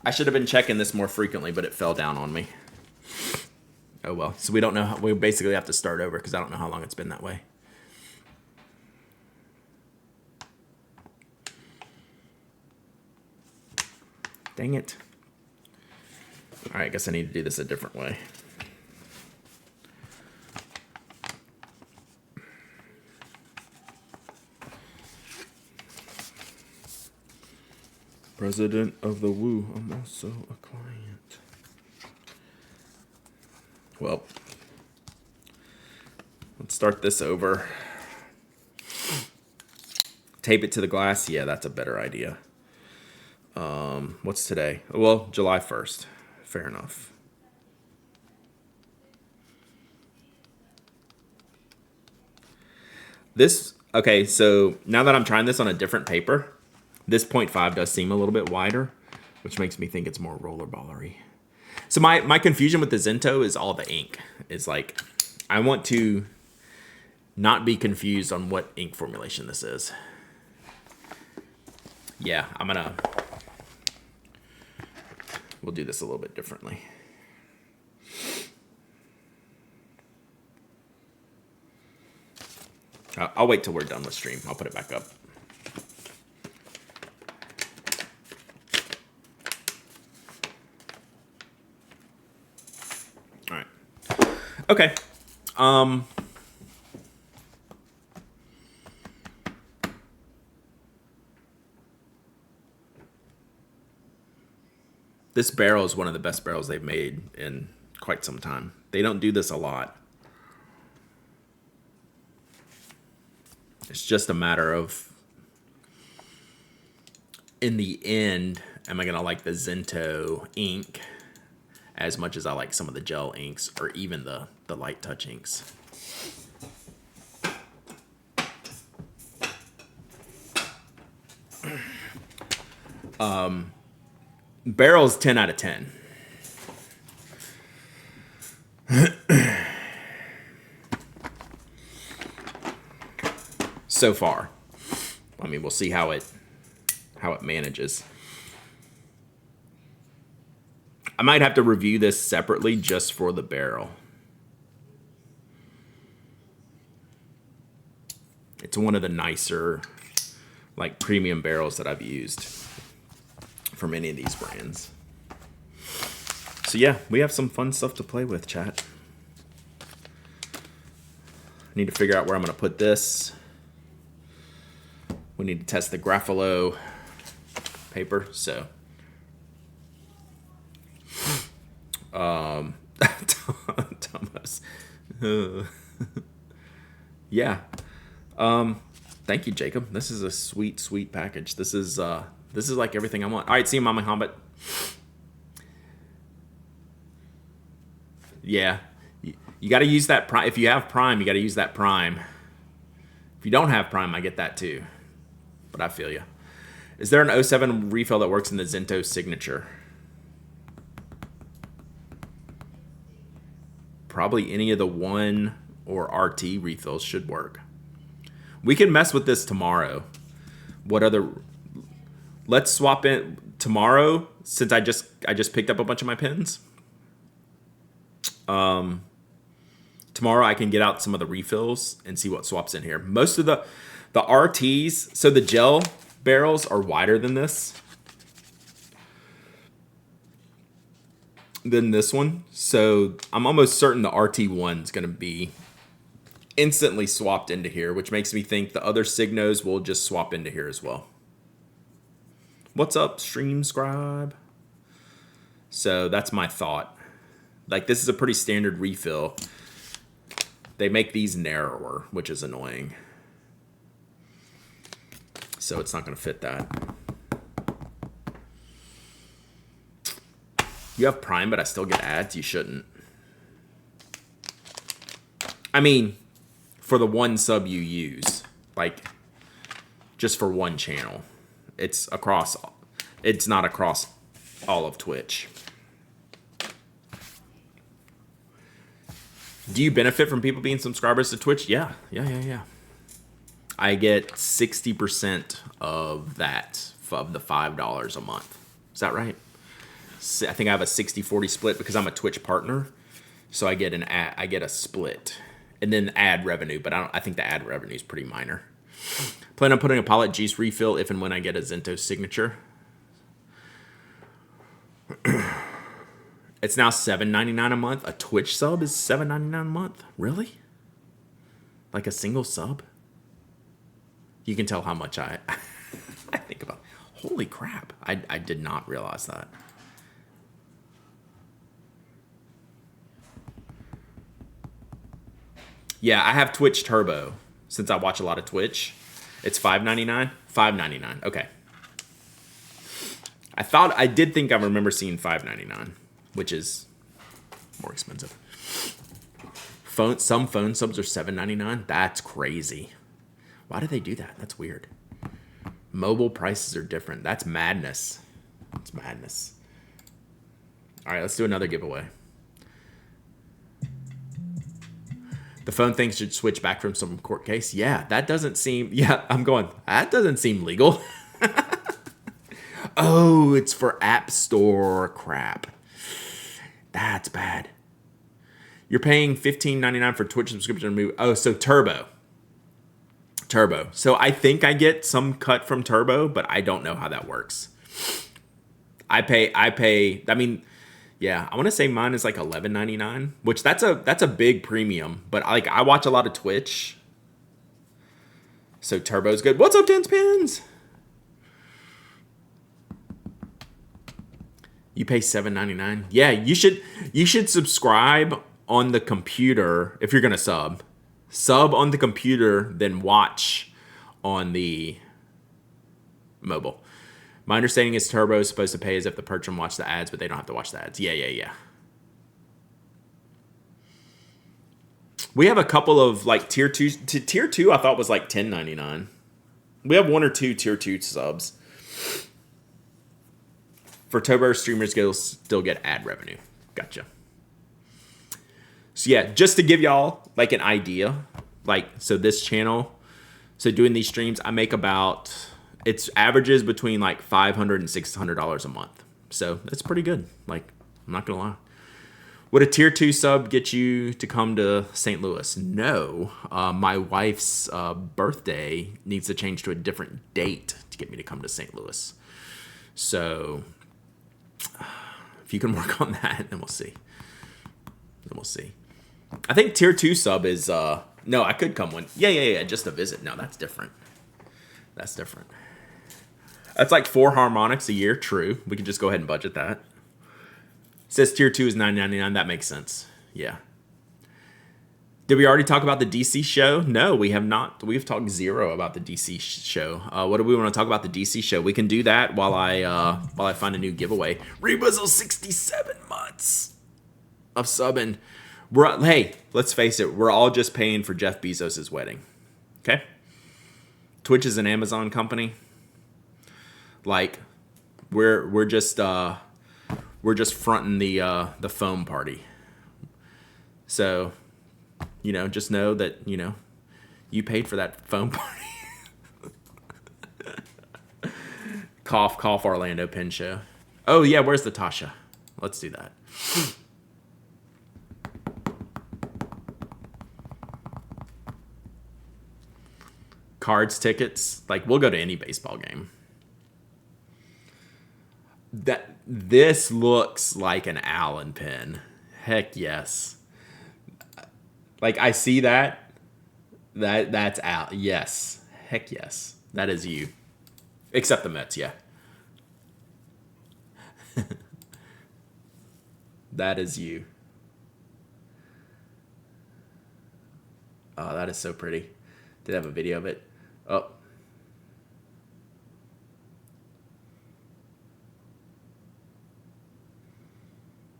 I should have been checking this more frequently, but it fell down on me. Oh well. So we don't know. We basically have to start over because I don't know how long it's been that way. Dang it. All right, I guess I need to do this a different way. President of the Woo. I'm also a client. Well, let's start this over. Tape it to the glass. Yeah, that's a better idea. What's today? Well, July 1st. Fair enough. Okay, so now that I'm trying this on a different paper, this 0.5 does seem a little bit wider, which makes me think it's more rollerballery. So my confusion with the Zento is all the ink. It's like, I want to not be confused on what ink formulation this is. Yeah, we'll do this a little bit differently. I'll wait till we're done with stream. I'll put it back up. All right. Okay. This barrel is one of the best barrels they've made in quite some time. They don't do this a lot. It's just a matter of, in the end, am I going to like the Zento ink as much as I like some of the gel inks or even the light touch inks? Barrel's 10 out of 10. So far. I mean, we'll see how it manages. I might have to review this separately just for the barrel. It's one of the nicer, like, premium barrels that I've used from any of these brands. So yeah, we have some fun stuff to play with, chat. Need to figure out where I'm going to put this. We need to test the Grapholo paper, so. Thomas. Yeah. Thank you, Jacob. This is a sweet, sweet package. This is like everything I want. All right, see you, Mama Hobbit. Yeah, you got to use that Prime. If you have Prime, you got to use that Prime. If you don't have Prime, I get that too. But I feel you. Is there an '07 refill that works in the Zento signature? Probably any of the 1 or RT refills should work. We can mess with this tomorrow. What other? Let's swap in tomorrow since I just picked up a bunch of my pins. Tomorrow I can get out some of the refills and see what swaps in here. Most of the RTs, so the gel barrels are wider than this. Than this one. So I'm almost certain the RT1 is going to be instantly swapped into here, which makes me think the other Signos will just swap into here as well. What's up, Stream Scribe? So that's my thought. Like, this is a pretty standard refill. They make these narrower, which is annoying. So it's not going to fit that. You have Prime, but I still get ads? You shouldn't. I mean, for the 1 sub you use. Like, just for 1 channel. It's not across all of Twitch. Do you benefit from people being subscribers to Twitch? Yeah. I get 60% of that, of the $5 a month. Is that right? I think I have a 60-40 split because I'm a Twitch partner. So I get a split. And then ad revenue, but I think the ad revenue is pretty minor. Plan on putting a Pilot Juice refill if and when I get a Zento signature. It's now $7.99 a month. A Twitch sub is $7.99 a month. Really? Like a single sub? You can tell how much I think about. Holy crap! I did not realize that. Yeah, I have Twitch Turbo since I watch a lot of Twitch. It's $5.99. $5.99. Okay. I did think I remember seeing $5.99, which is more expensive. Some phone subs are $7.99. That's crazy. Why do they do that? That's weird. Mobile prices are different. That's madness. It's madness. All right, let's do another giveaway. The phone thing should switch back from some court case. Yeah, that doesn't seem... Yeah, that doesn't seem legal. Oh, it's for App Store crap. That's bad. You're paying $15.99 for Twitch subscription. Oh, so Turbo. So I think I get some cut from Turbo, but I don't know how that works. I pay. I mean... Yeah, I want to say mine is like $11.99, which that's a big premium. But I watch a lot of Twitch, so Turbo's good. What's up, Dance Pins? You pay $7.99. Yeah, you should subscribe on the computer if you're gonna sub on the computer, then watch on the mobile. My understanding is Turbo is supposed to pay as if the patron watch the ads, but they don't have to watch the ads. Yeah. We have a couple of like tier 2. Tier 2 I thought was like $10.99. We have 1 or 2 tier 2 subs. For Turbo, streamers still get ad revenue. Gotcha. So yeah, just to give y'all like an idea, so this channel, so doing these streams, I make about... It's averages between like $500 and $600 a month. So that's pretty good. Like, I'm not going to lie. Would a tier 2 sub get you to come to St. Louis? No. My wife's birthday needs to change to a different date to get me to come to St. Louis. So if you can work on that, then we'll see. I think tier 2 sub is... no, I could come one. Yeah. Just a visit. No, that's different. That's like 4 harmonics a year. True. We can just go ahead and budget that. It says tier 2 is $9.99. That makes sense. Yeah. Did we already talk about the DC show? No, we have not. We've talked zero about the DC show. What do we want to talk about the DC show? We can do that while I find a new giveaway. Rebuzzle 67 months of subbing. Hey, let's face it. We're all just paying for Jeff Bezos' wedding. Okay? Twitch is an Amazon company. Like, we're just fronting the foam party. So, just know that, you paid for that foam party. Cough, cough, Orlando Pin Show. Oh, yeah, where's the Tasha? Let's do that. Cards, tickets. Like, we'll go to any baseball game. This looks like an Allen pin. Heck yes. Like, I see that. That's Al. Yes. Heck yes. That is you. Except the Mets, yeah. That is you. Oh, that is so pretty. Did I have a video of it? Oh.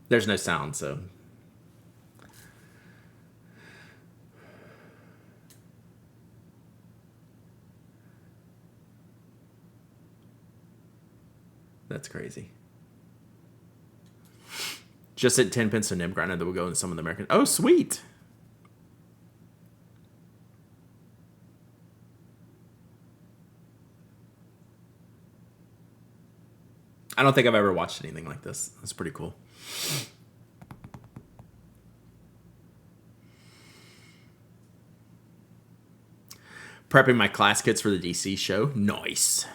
There's no sound, so. That's crazy. Just at 10 pence to Nim Grinder that will go in some of the American. Oh, sweet. I don't think I've ever watched anything like this. That's pretty cool. Prepping my class kits for the DC show. Nice.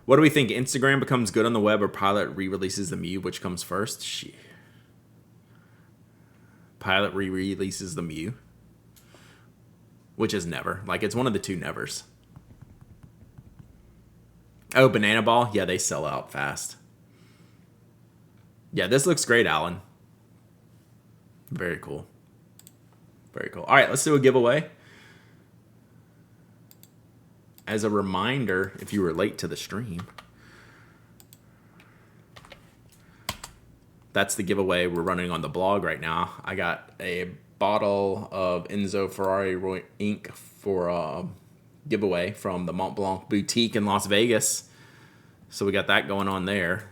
What do we think? Instagram becomes good on the web or Pilot re-releases the Mew? Which comes first? Pilot re-releases the Mew. Which is never. Like, it's one of the two nevers. Oh, Banana Ball? Yeah, they sell out fast. Yeah, this looks great, Alan. Very cool. Very cool. All right, let's do a giveaway. As a reminder, if you were late to the stream, that's the giveaway we're running on the blog right now. I got a bottle of Enzo Ferrari ink for a giveaway from the Mont Blanc Boutique in Las Vegas. So we got that going on there.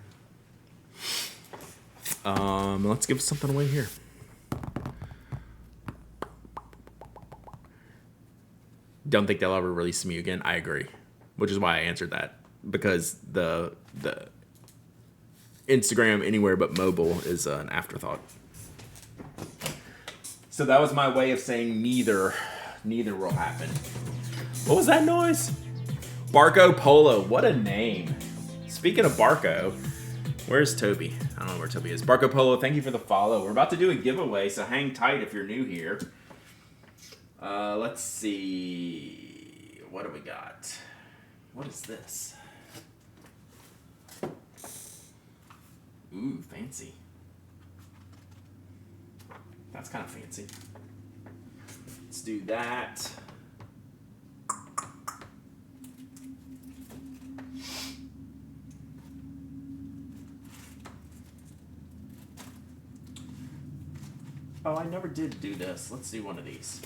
Let's give something away here. Don't think they'll ever release me again. I agree, which is why I answered that, because the Instagram anywhere but mobile is an afterthought. So that was my way of saying neither will happen. What was that noise? Barco Polo. What a name. Speaking of Barco, where's Toby? I don't know where Toby is. Barco Polo, thank you for the follow. We're about to do a giveaway, so hang tight if you're new here. Let's see. What do we got? What is this? Ooh, fancy. That's kind of fancy. Let's do that. Oh, I never did do this. Let's do one of these.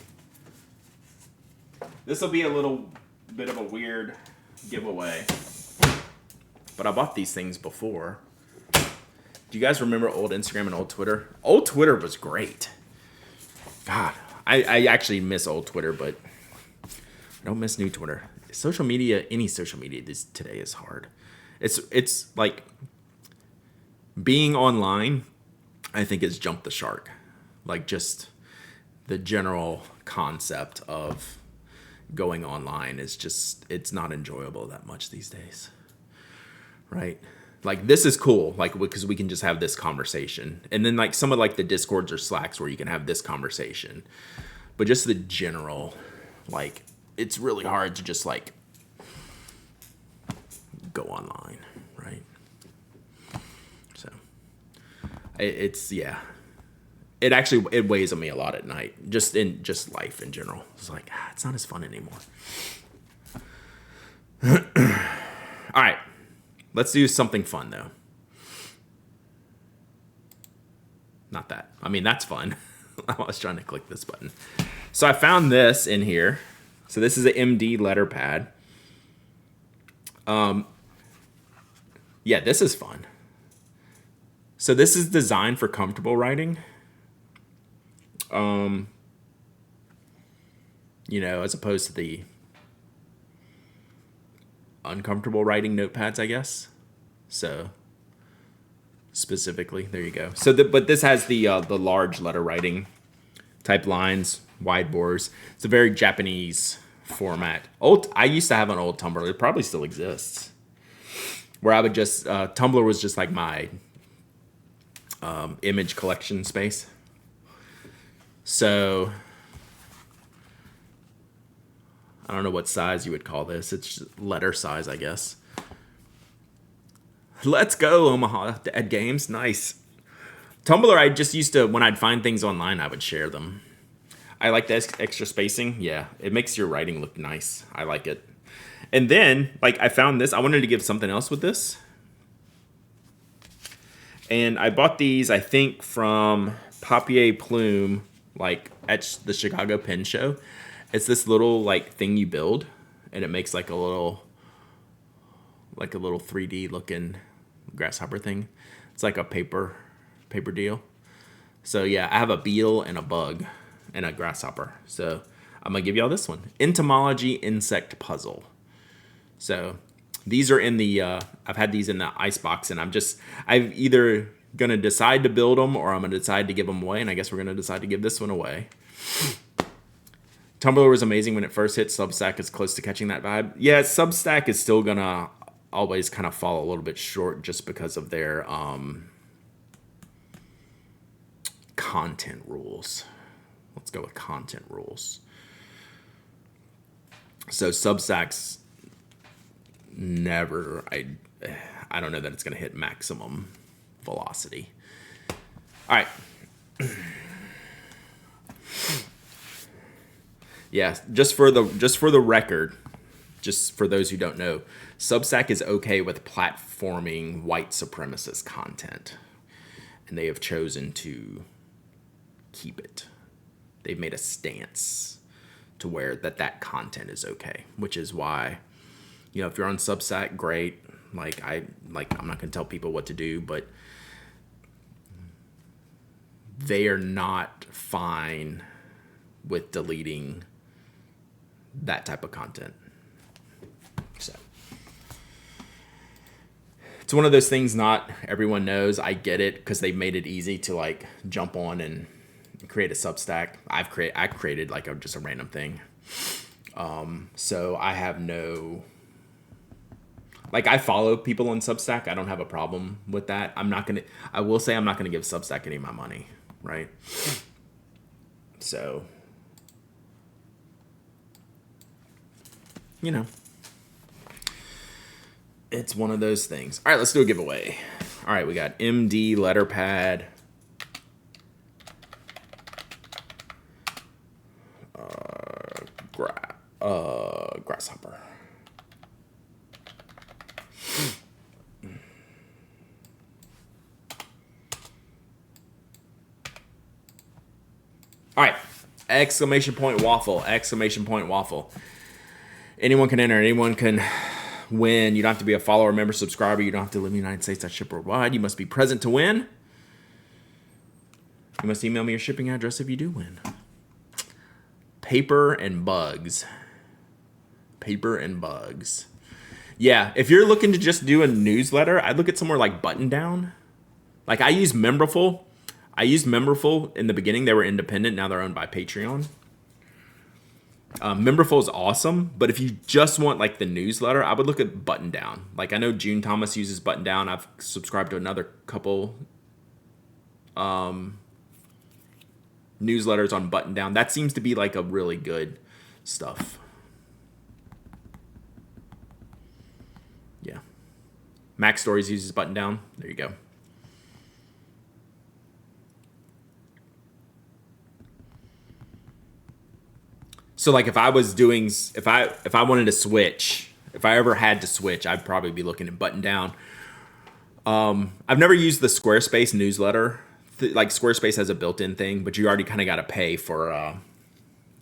This will be a little bit of a weird giveaway, but I bought these things before. Do you guys remember old Instagram and old Twitter? Old Twitter was great. God, I actually miss old Twitter, but I don't miss new Twitter. Social media, any social media today is hard. It's like being online, I think, has jumped the shark. Like, just the general concept of going online is just, it's not enjoyable that much these days, right? Like, this is cool, like, because we can just have this conversation. And then, like, some of, like, the Discords or Slacks where you can have this conversation. But just the general, like, it's really hard to just, like, go online, right? So, it's, yeah. it weighs on me a lot at night, just in life in general. It's like, it's not as fun anymore. All right, let's do something fun though. Not that. I mean, that's fun. I was trying to click this button. So I found this in here. So this is an MD letter pad. Yeah, this is fun. So this is designed for comfortable writing. You know, as opposed to the uncomfortable writing notepads, I guess. So specifically, there you go. So, but this has the large letter writing type lines, wide borders. It's a very Japanese format. I used to have an old Tumblr. It probably still exists. Where I would just Tumblr was just like my image collection space. So I don't know what size you would call this. It's just letter size, I guess. Let's go, Omaha at games. Nice. Tumblr, I just used to, when I'd find things online, I would share them. I like the extra spacing. Yeah, it makes your writing look nice. I like it. And then, like, I found this. I wanted to give something else with this. And I bought these, I think, from Papier Plume, like, at the Chicago Pen Show. It's this little, like, thing you build. And it makes, like, a little 3D looking grasshopper thing. It's like a paper deal. So yeah, I have a beetle and a bug and a grasshopper. So I'm gonna give y'all this one, Entomology Insect Puzzle. So these are in the I've had these in the icebox, and I'm either gonna decide to build them or I'm gonna decide to give them away, and I guess we're gonna decide to give this one away. Tumblr was amazing when it first hit. Substack is close to catching that vibe. Yeah, Substack is still gonna always kind of fall a little bit short just because of their content rules. Let's go with content rules. So Substack's never, I don't know that it's going to hit maximum velocity. All right. Yeah, just for the record, just for those who don't know, Substack is okay with platforming white supremacist content, and they have chosen to keep it. They've made a stance to where that content is okay, which is why, you know, if you're on Substack, great. I'm not going to tell people what to do, but they are not fine with deleting that type of content. So it's one of those things not everyone knows. I get it, because they made it easy to like jump on and create a Substack. I created like just a random thing. So I have no, like, I follow people on Substack. I don't have a problem with that. I will say I'm not gonna give Substack any of my money, right? So, you know, it's one of those things. All right, let's do a giveaway. All right, we got MD letter pad. Grasshopper. All right, exclamation point waffle, exclamation point waffle. Anyone can enter, anyone can win. You don't have to be a follower, member, subscriber. You don't have to live in the United States. That's ship worldwide. You must be present to win. You must email me your shipping address if you do win. Paper and bugs. Paper and bugs. Yeah, if you're looking to just do a newsletter, I'd look at somewhere like Button Down. Like, I use Memberful. I used Memberful in the beginning. They were independent. Now they're owned by Patreon. Memberful is awesome, but if you just want like the newsletter, I would look at Button Down. Like, I know June Thomas uses Button Down. I've subscribed to another couple newsletters on Button Down. That seems to be like a really good stuff. Yeah. Mac Stories uses Button Down. There you go. So like if I was doing, if I wanted to switch, if I ever had to switch, I'd probably be looking at Button Down. I've never used the Squarespace newsletter. Like Squarespace has a built-in thing, but you already kind of got to pay for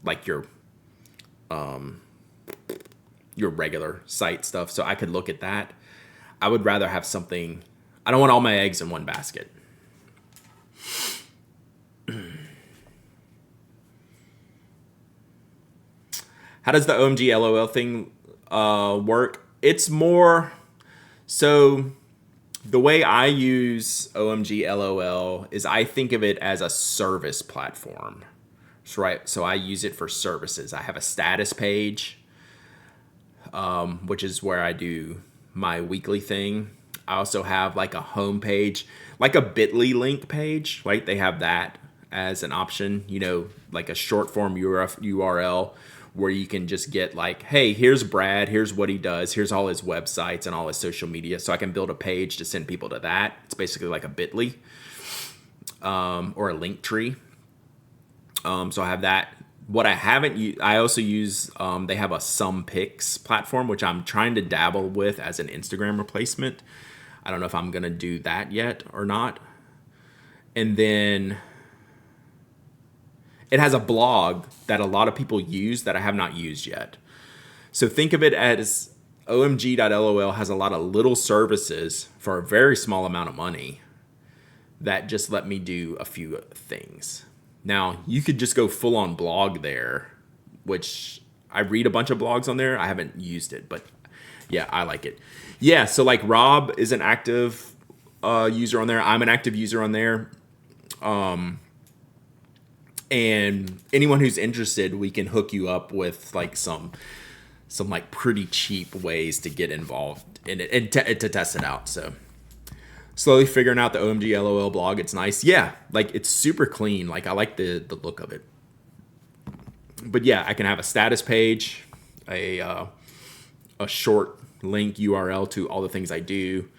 like your regular site stuff. So I could look at that. I would rather have something. I don't want all my eggs in one basket. How does the OMG LOL thing work? It's more so the way I use OMG LOL is I think of it as a service platform. Right. So I use it for services. I have a status page, which is where I do my weekly thing. I also have like a home page, like a bit.ly link page, right? They have that as an option, you know, like a short form URL where you can just get like, hey, here's Brad, here's what he does, here's all his websites and all his social media. So I can build a page to send people to that. It's basically like a bit.ly or a link tree. So I have that. What I haven't used, I also use, they have a Some Pics platform, which I'm trying to dabble with as an Instagram replacement. I don't know if I'm going to do that yet or not. And then it has a blog that a lot of people use that I have not used yet. So think of it as omg.lol has a lot of little services for a very small amount of money that just let me do a few things. Now, you could just go full on blog there, which I read a bunch of blogs on there. I haven't used it, but yeah, I like it. Yeah, so like Rob is an active user on there. I'm an active user on there. And anyone who's interested, we can hook you up with like some like pretty cheap ways to get involved in it and to test it out. So slowly figuring out the OMG LOL blog. It's nice. Yeah, like it's super clean. Like I like the look of it. But yeah, I can have a status page, a short link URL to all the things I do.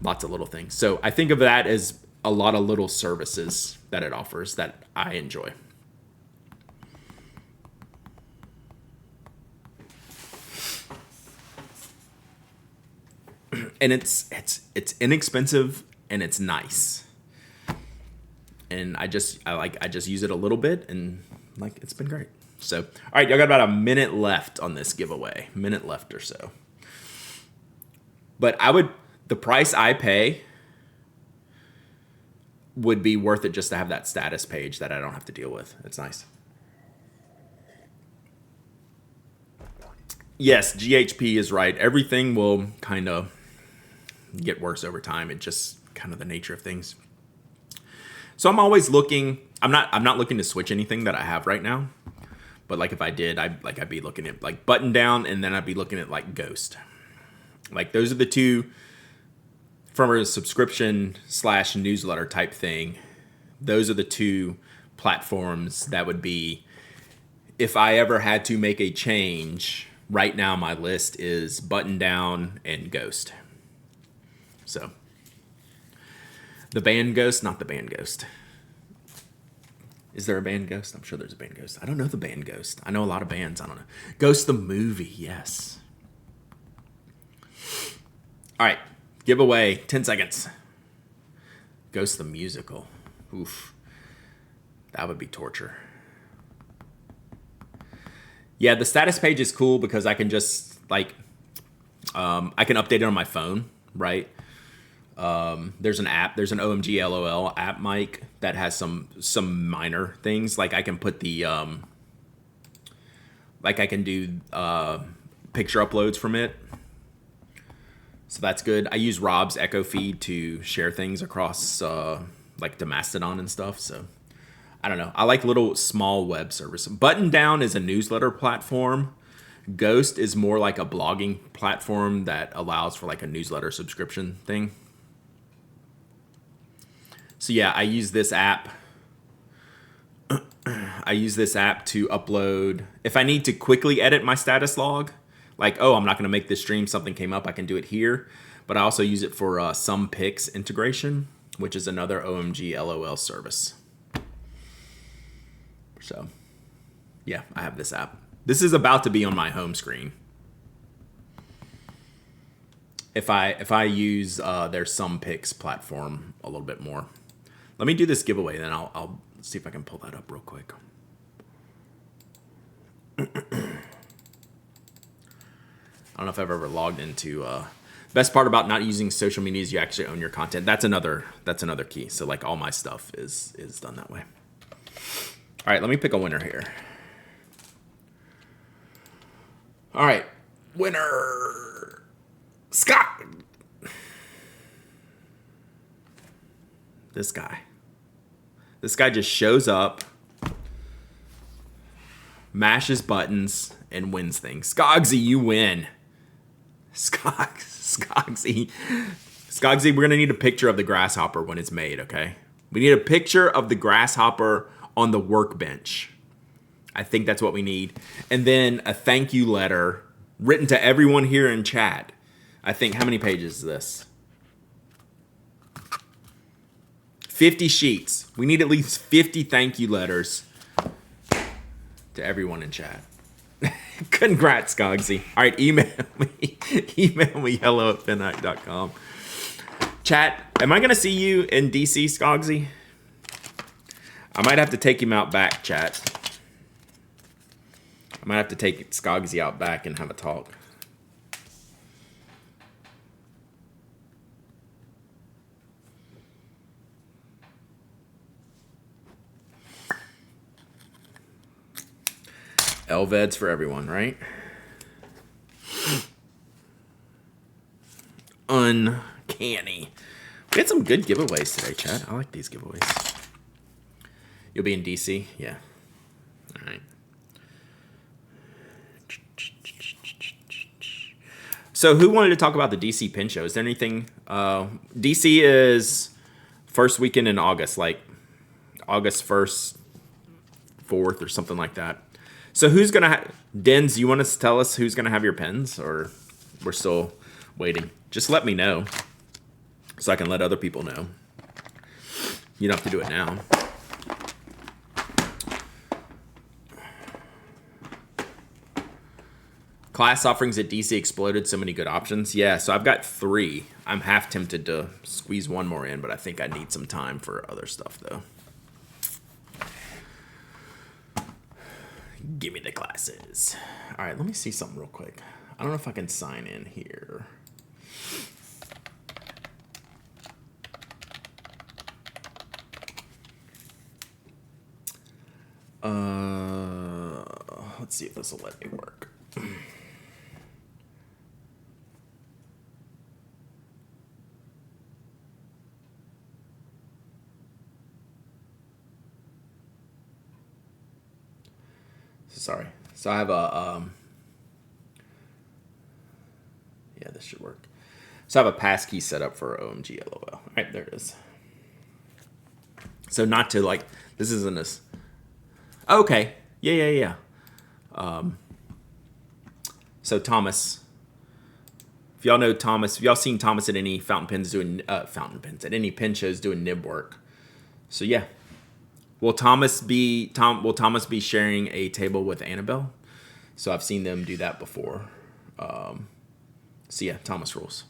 Lots of little things. So I think of that as a lot of little services that it offers that I enjoy. And it's inexpensive and it's nice. And I just use it a little bit and like it's been great. So, all right, y'all got about a minute left on this giveaway. Minute left or so. But the price I pay would be worth it just to have that status page that I don't have to deal with. It's nice. Yes, GHP is right. Everything will kind of get worse over time. It's just kind of the nature of things. So I'm always looking. I'm not looking to switch anything that I have right now. But like if I did, I'd be looking at like Button Down, and then I'd be looking at like Ghost. Like those are the two from a subscription / newsletter type thing. Those are the two platforms that would be, if I ever had to make a change, right now my list is Button Down and Ghost. So the band Ghost, not the band Ghost. Is there a band Ghost? I'm sure there's a band Ghost. I don't know the band Ghost. I know a lot of bands. I don't know. Ghost the movie, yes. All right. Giveaway, 10 seconds. Ghost the musical. Oof. That would be torture. Yeah, the status page is cool because I can just like, I can update it on my phone, right? There's an app, there's an OMG LOL app mic that has some minor things. Like I can put the, like I can do picture uploads from it. So that's good. I use Rob's Echo feed to share things across like to Mastodon and stuff. So I don't know. I like little small web service. Button Down is a newsletter platform. Ghost is more like a blogging platform that allows for like a newsletter subscription thing. So yeah, I use this app. I use this app to upload. If I need to quickly edit my status log, like, oh, I'm not going to make this stream, something came up, I can do it here. But I also use it for Some Pics integration, which is another OMG LOL service. So, Yeah, I have this app. This is about to be on my home screen. If I use their Some Picks platform a little bit more. Let me do this giveaway, then I'll see if I can pull that up real quick. I don't know if I've ever logged into. Best part about not using social media is you actually own your content. That's another key. So like all my stuff is done that way. All right, let me pick a winner here. All right, winner Scott. This guy just shows up, mashes buttons, and wins things. Skogsy, you win. Skogsy, we're gonna need a picture of the grasshopper when it's made, okay? We need a picture of the grasshopper on the workbench. I think that's what we need. And then a thank you letter written to everyone here in chat. I think, how many pages is this? 50 sheets. We need at least 50 thank you letters to everyone in chat. Congrats, Skogsy. All right, email me. Email me hello@finhack.com. Chat, am I going to see you in DC, Skogsy? I might have to take him out back, chat. I might have to take Skogsy out back and have a talk. LVEDs for everyone, right? Uncanny. We had some good giveaways today, Chad. I like these giveaways. You'll be in DC? Yeah. All right. So who wanted to talk about the DC pin show? Is there anything? DC is first weekend in August, like August 1st, 4th, or something like that. So who's going to Dens, you want to tell us who's going to have your pins, or we're still waiting? Just let me know so I can let other people know. You don't have to do it now. Class offerings at DC exploded. So many good options. Yeah, so I've got 3. I'm half tempted to squeeze one more in, but I think I need some time for other stuff, though. Give me the classes. All right, let me see something real quick. I don't know if I can sign in here. Let's see if this will let me work. Sorry. So I have a, yeah, this should work. So I have a passkey set up for OMG LOL. All right, there it is. So not to like, this isn't this. Okay. Yeah. So Thomas, if y'all know Thomas, if y'all seen Thomas at any fountain pens doing, at any pin shows doing nib work. So yeah. Will Thomas be sharing a table with Annabelle? So I've seen them do that before. So yeah, Thomas rules.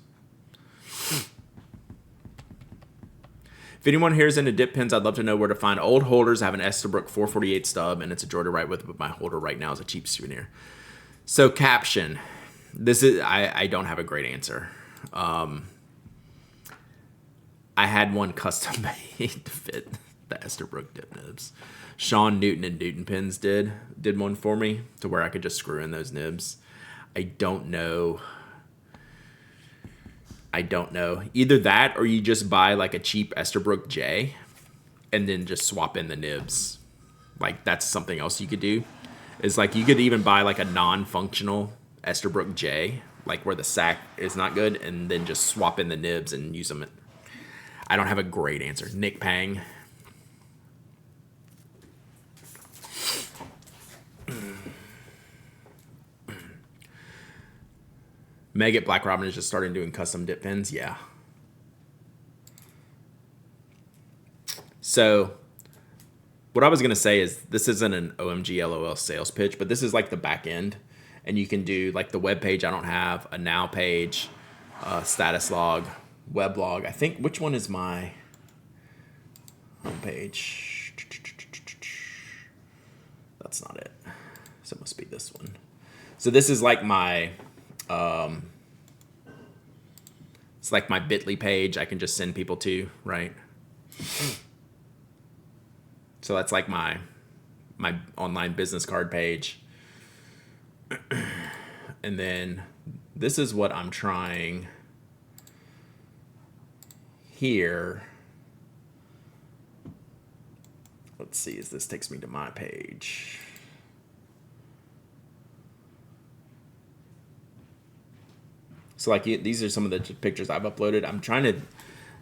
If anyone here is into dip pins, I'd love to know where to find old holders. I have an Esterbrook 448 stub, and it's a joy to write with, but my holder right now is a cheap souvenir. So caption. This is I don't have a great answer. I had one custom made to fit the Esterbrook dip nibs. Sean Newton and Newton Pins did one for me to where I could just screw in those nibs. I don't know. Either that or you just buy like a cheap Esterbrook J and then just swap in the nibs. Like that's something else you could do. Is like you could even buy like a non-functional Esterbrook J, like where the sack is not good, and then just swap in the nibs and use them. I don't have a great answer. Nick Pang. Meg at Black Robin is just starting doing custom dip pins. Yeah. So what I was gonna say is this isn't an OMG LOL sales pitch, but this is like the back end, and you can do like the web page. I don't have a now page, status log, web log. I think which one is my home page? That's not it. So it must be this one. So this is like my, it's like my Bitly page. I can just send people to, right? So that's like my online business card page. And then this is what I'm trying here. Let's see, as this takes me to my page. So like these are some of the pictures I've uploaded. I'm trying to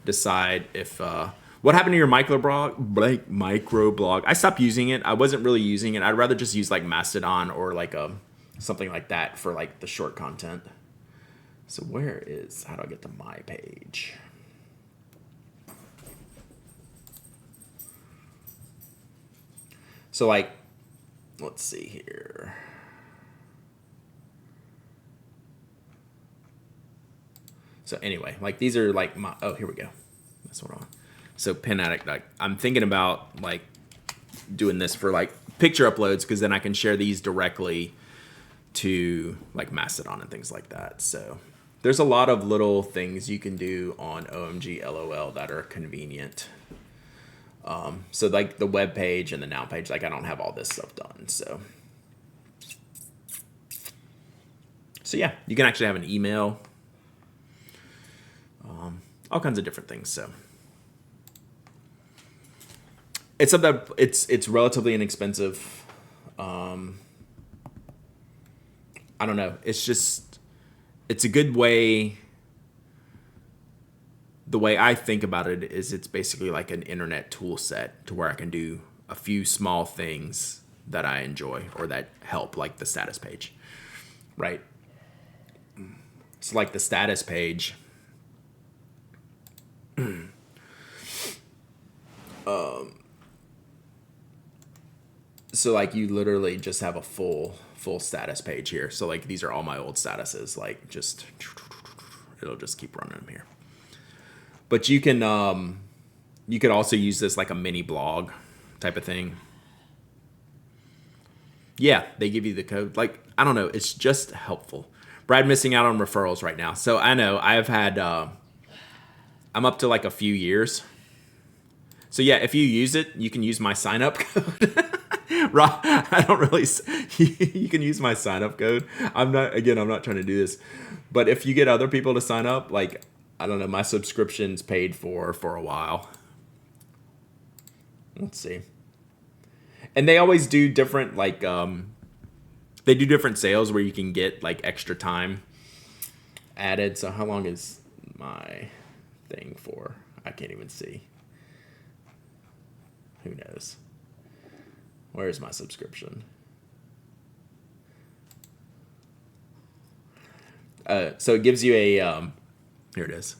decide if what happened to your microblog? I stopped using it. I wasn't really using it. I'd rather just use like Mastodon or like something like that for like the short content. So how do I get to my page? So like, let's see here. So anyway, like these are like my, oh, here we go. That's what I want. So Pen Addict, like I'm thinking about like doing this for like picture uploads, because then I can share these directly to like Mastodon and things like that. So there's a lot of little things you can do on OMG LOL that are convenient. So like the web page and the now page, like I don't have all this stuff done. So yeah, you can actually have an email, all kinds of different things. So it's something, it's relatively inexpensive. I don't know. It's a good way. The way I think about it is it's basically like an internet tool set to where I can do a few small things that I enjoy or that help, like the status page, right? It's like the status page. So like you literally just have a full status page here. So like these are all my old statuses, like just it'll just keep running them here. But you could also use this like a mini blog type of thing. Yeah, they give you the code. Like, I don't know, it's just helpful. Brad missing out on referrals right now. So I know I've had I'm up to like a few years. So yeah, if you use it, you can use my sign up code. I don't really. You can use my sign up code. I'm not trying to do this, but if you get other people to sign up, like I don't know, my subscription's paid for a while. Let's see, and they always do different like they do different sales where you can get like extra time added. So how long is my thing for? I can't even see. Who knows? Where's my subscription? So it gives you a, here it is.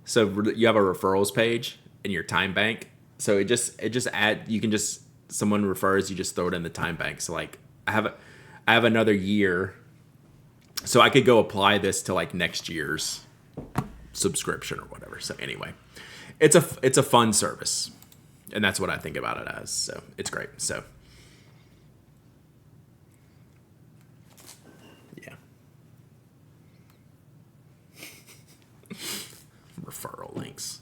So you have a referrals page in your time bank. So it just you can just, someone refers, you just throw it in the time bank. So like I have another year. So I could go apply this to like next year's subscription or whatever. So anyway, it's a fun service. And that's what I think about it as. So it's great. So yeah. Referral links.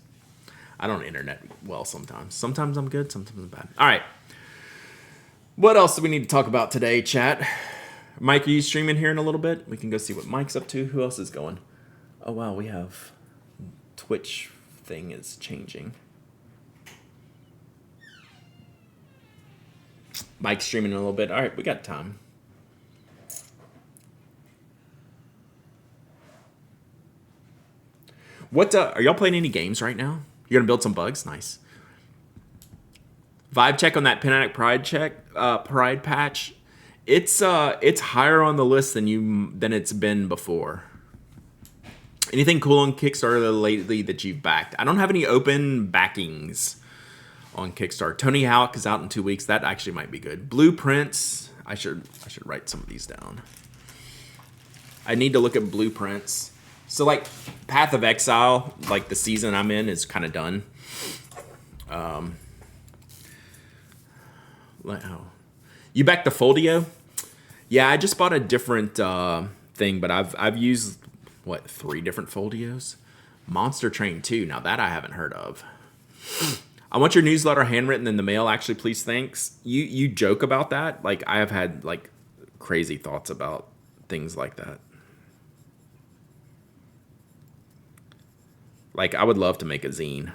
I don't internet well sometimes. Sometimes I'm good, sometimes I'm bad. All right. What else do we need to talk about today, chat? Mike, are you streaming here in a little bit? We can go see what Mike's up to. Who else is going? Oh, wow. We have Twitch thing is changing. Mike's streaming in a little bit. All right, we got time. What are y'all playing any games right now? You're gonna build some bugs? Nice. Vibe check on that Pen Addict Pride patch. It's higher on the list than it's been before. Anything cool on Kickstarter lately that you've backed? I don't have any open backings on Kickstarter. Tony Hawk is out in 2 weeks. That actually might be good. Blueprints. I should write some of these down. I need to look at blueprints. So like Path of Exile, like the season I'm in is kind of done. You back the Foldio? Yeah, I just bought a different thing, but I've used 3 different Foldios. Monster Train 2. Now that I haven't heard of. I want your newsletter handwritten in the mail. Actually, please, thanks. You joke about that. Like I have had like crazy thoughts about things like that. Like I would love to make a zine.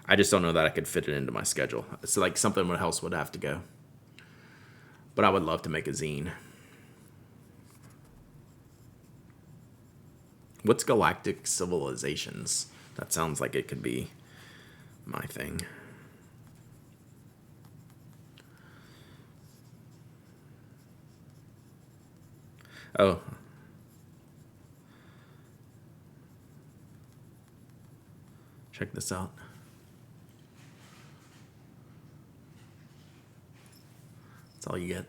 I just don't know that I could fit it into my schedule. It's like something else would have to go. But I would love to make a zine. What's Galactic Civilizations? That sounds like it could be my thing. Oh. Check this out. That's all you get.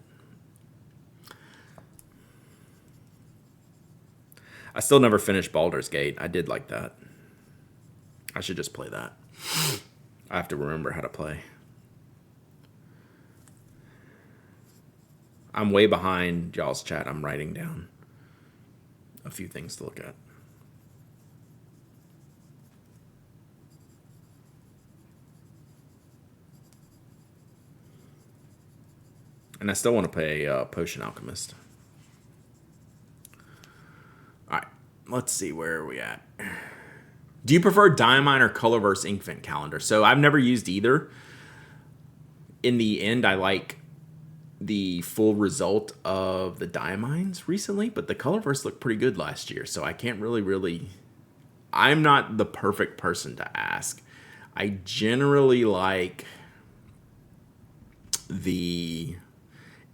I still never finished Baldur's Gate. I did like that. I should just play that. I have to remember how to play. I'm way behind y'all's chat. I'm writing down a few things to look at. And I still want to play Potion Alchemist. All right, let's see, where are we at? Do you prefer Diamine or Colorverse Inkvent Calendar? So I've never used either. In the end, I like the full result of the Diamines recently, but the Colorverse looked pretty good last year, so I can't really... I'm not the perfect person to ask. I generally like the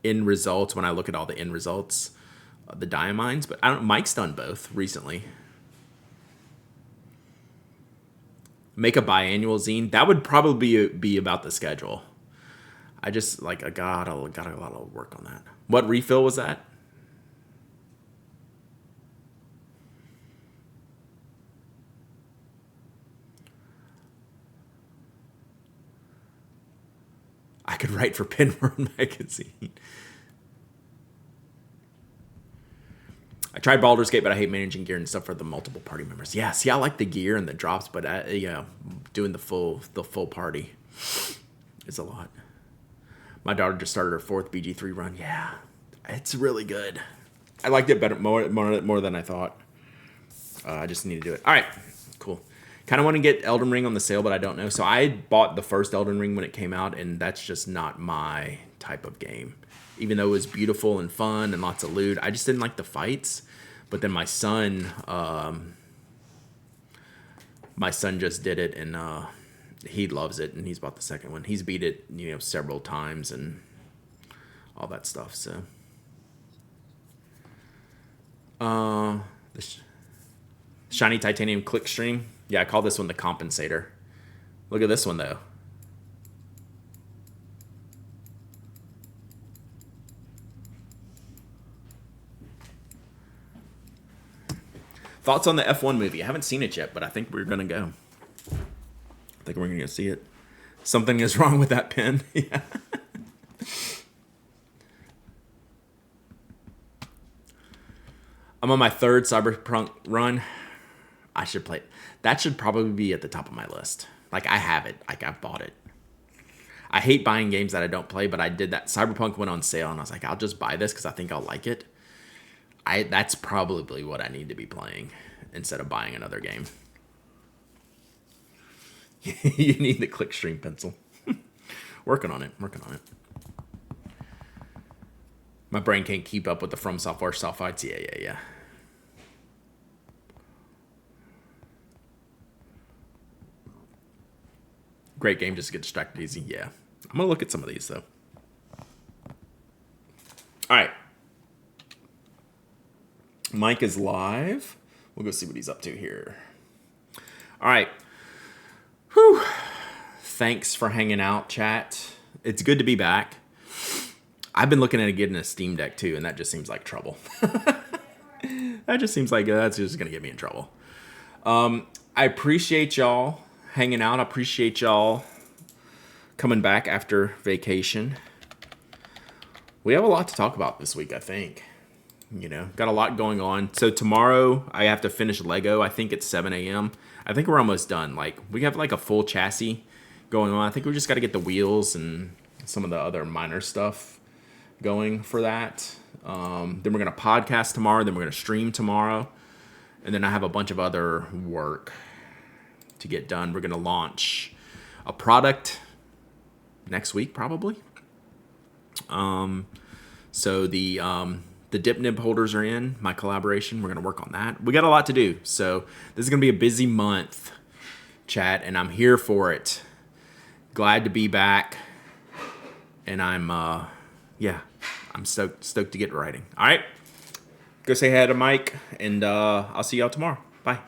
end results when I look at all the end results of the Diamines, but I don't. Mike's done both recently. Make a biannual zine. That would probably be about the schedule. I just I got a lot of work on that. What refill was that? I could write for Pinworld Magazine. I tried Baldur's Gate, but I hate managing gear and stuff for the multiple party members. Yeah, see, I like the gear and the drops, but doing the full party is a lot. My daughter just started her 4th BG3 run. Yeah, it's really good. I liked it better, more than I thought. I just need to do it. All right, cool. Kind of want to get Elden Ring on the sale, but I don't know. So I bought the first Elden Ring when it came out, and that's just not my type of game. Even though it was beautiful and fun and lots of loot, I just didn't like the fights. But then my son just did it, and he loves it, and he's bought the second one. He's beat it, several times and all that stuff. So, the shiny titanium clickstream. Yeah, I call this one the compensator. Look at this one though. Thoughts on the F1 movie? I haven't seen it yet, but I think we're gonna go. I think we're gonna see it. Something is wrong with that pen. Yeah. I'm on my 3rd Cyberpunk run. I should play it. That should probably be at the top of my list. Like, I have it. Like, I've bought it. I hate buying games that I don't play, but I did that. Cyberpunk went on sale, and I was like, I'll just buy this because I think I'll like it. That's probably what I need to be playing instead of buying another game. You need the clickstream pencil. Working on it. My brain can't keep up with the From Software style fights. Yeah. Great game, just to get distracted easy. Yeah. I'm going to look at some of these, though. All right. Mike is live. We'll go see what he's up to here. All right. Whew. Thanks for hanging out, chat. It's good to be back. I've been looking at getting a Steam Deck too, and that just seems like trouble. That just seems like that's just going to get me in trouble. I appreciate y'all hanging out. I appreciate y'all coming back after vacation. We have a lot to talk about this week, I think. Got a lot going on. So tomorrow I have to finish Lego. I think it's 7 a.m. I think we're almost done. Like, we have like a full chassis going on. I think we just got to get the wheels and some of the other minor stuff going for that. Then we're going to podcast tomorrow. Then we're going to stream tomorrow. And then I have a bunch of other work to get done. We're going to launch a product next week, probably. So the dip nib holders are in my collaboration. We're going to work on that. We got a lot to do. So this is going to be a busy month, chat, and I'm here for it. Glad to be back. And I'm stoked to get writing. All right. Go say hi to Mike, and I'll see y'all tomorrow. Bye.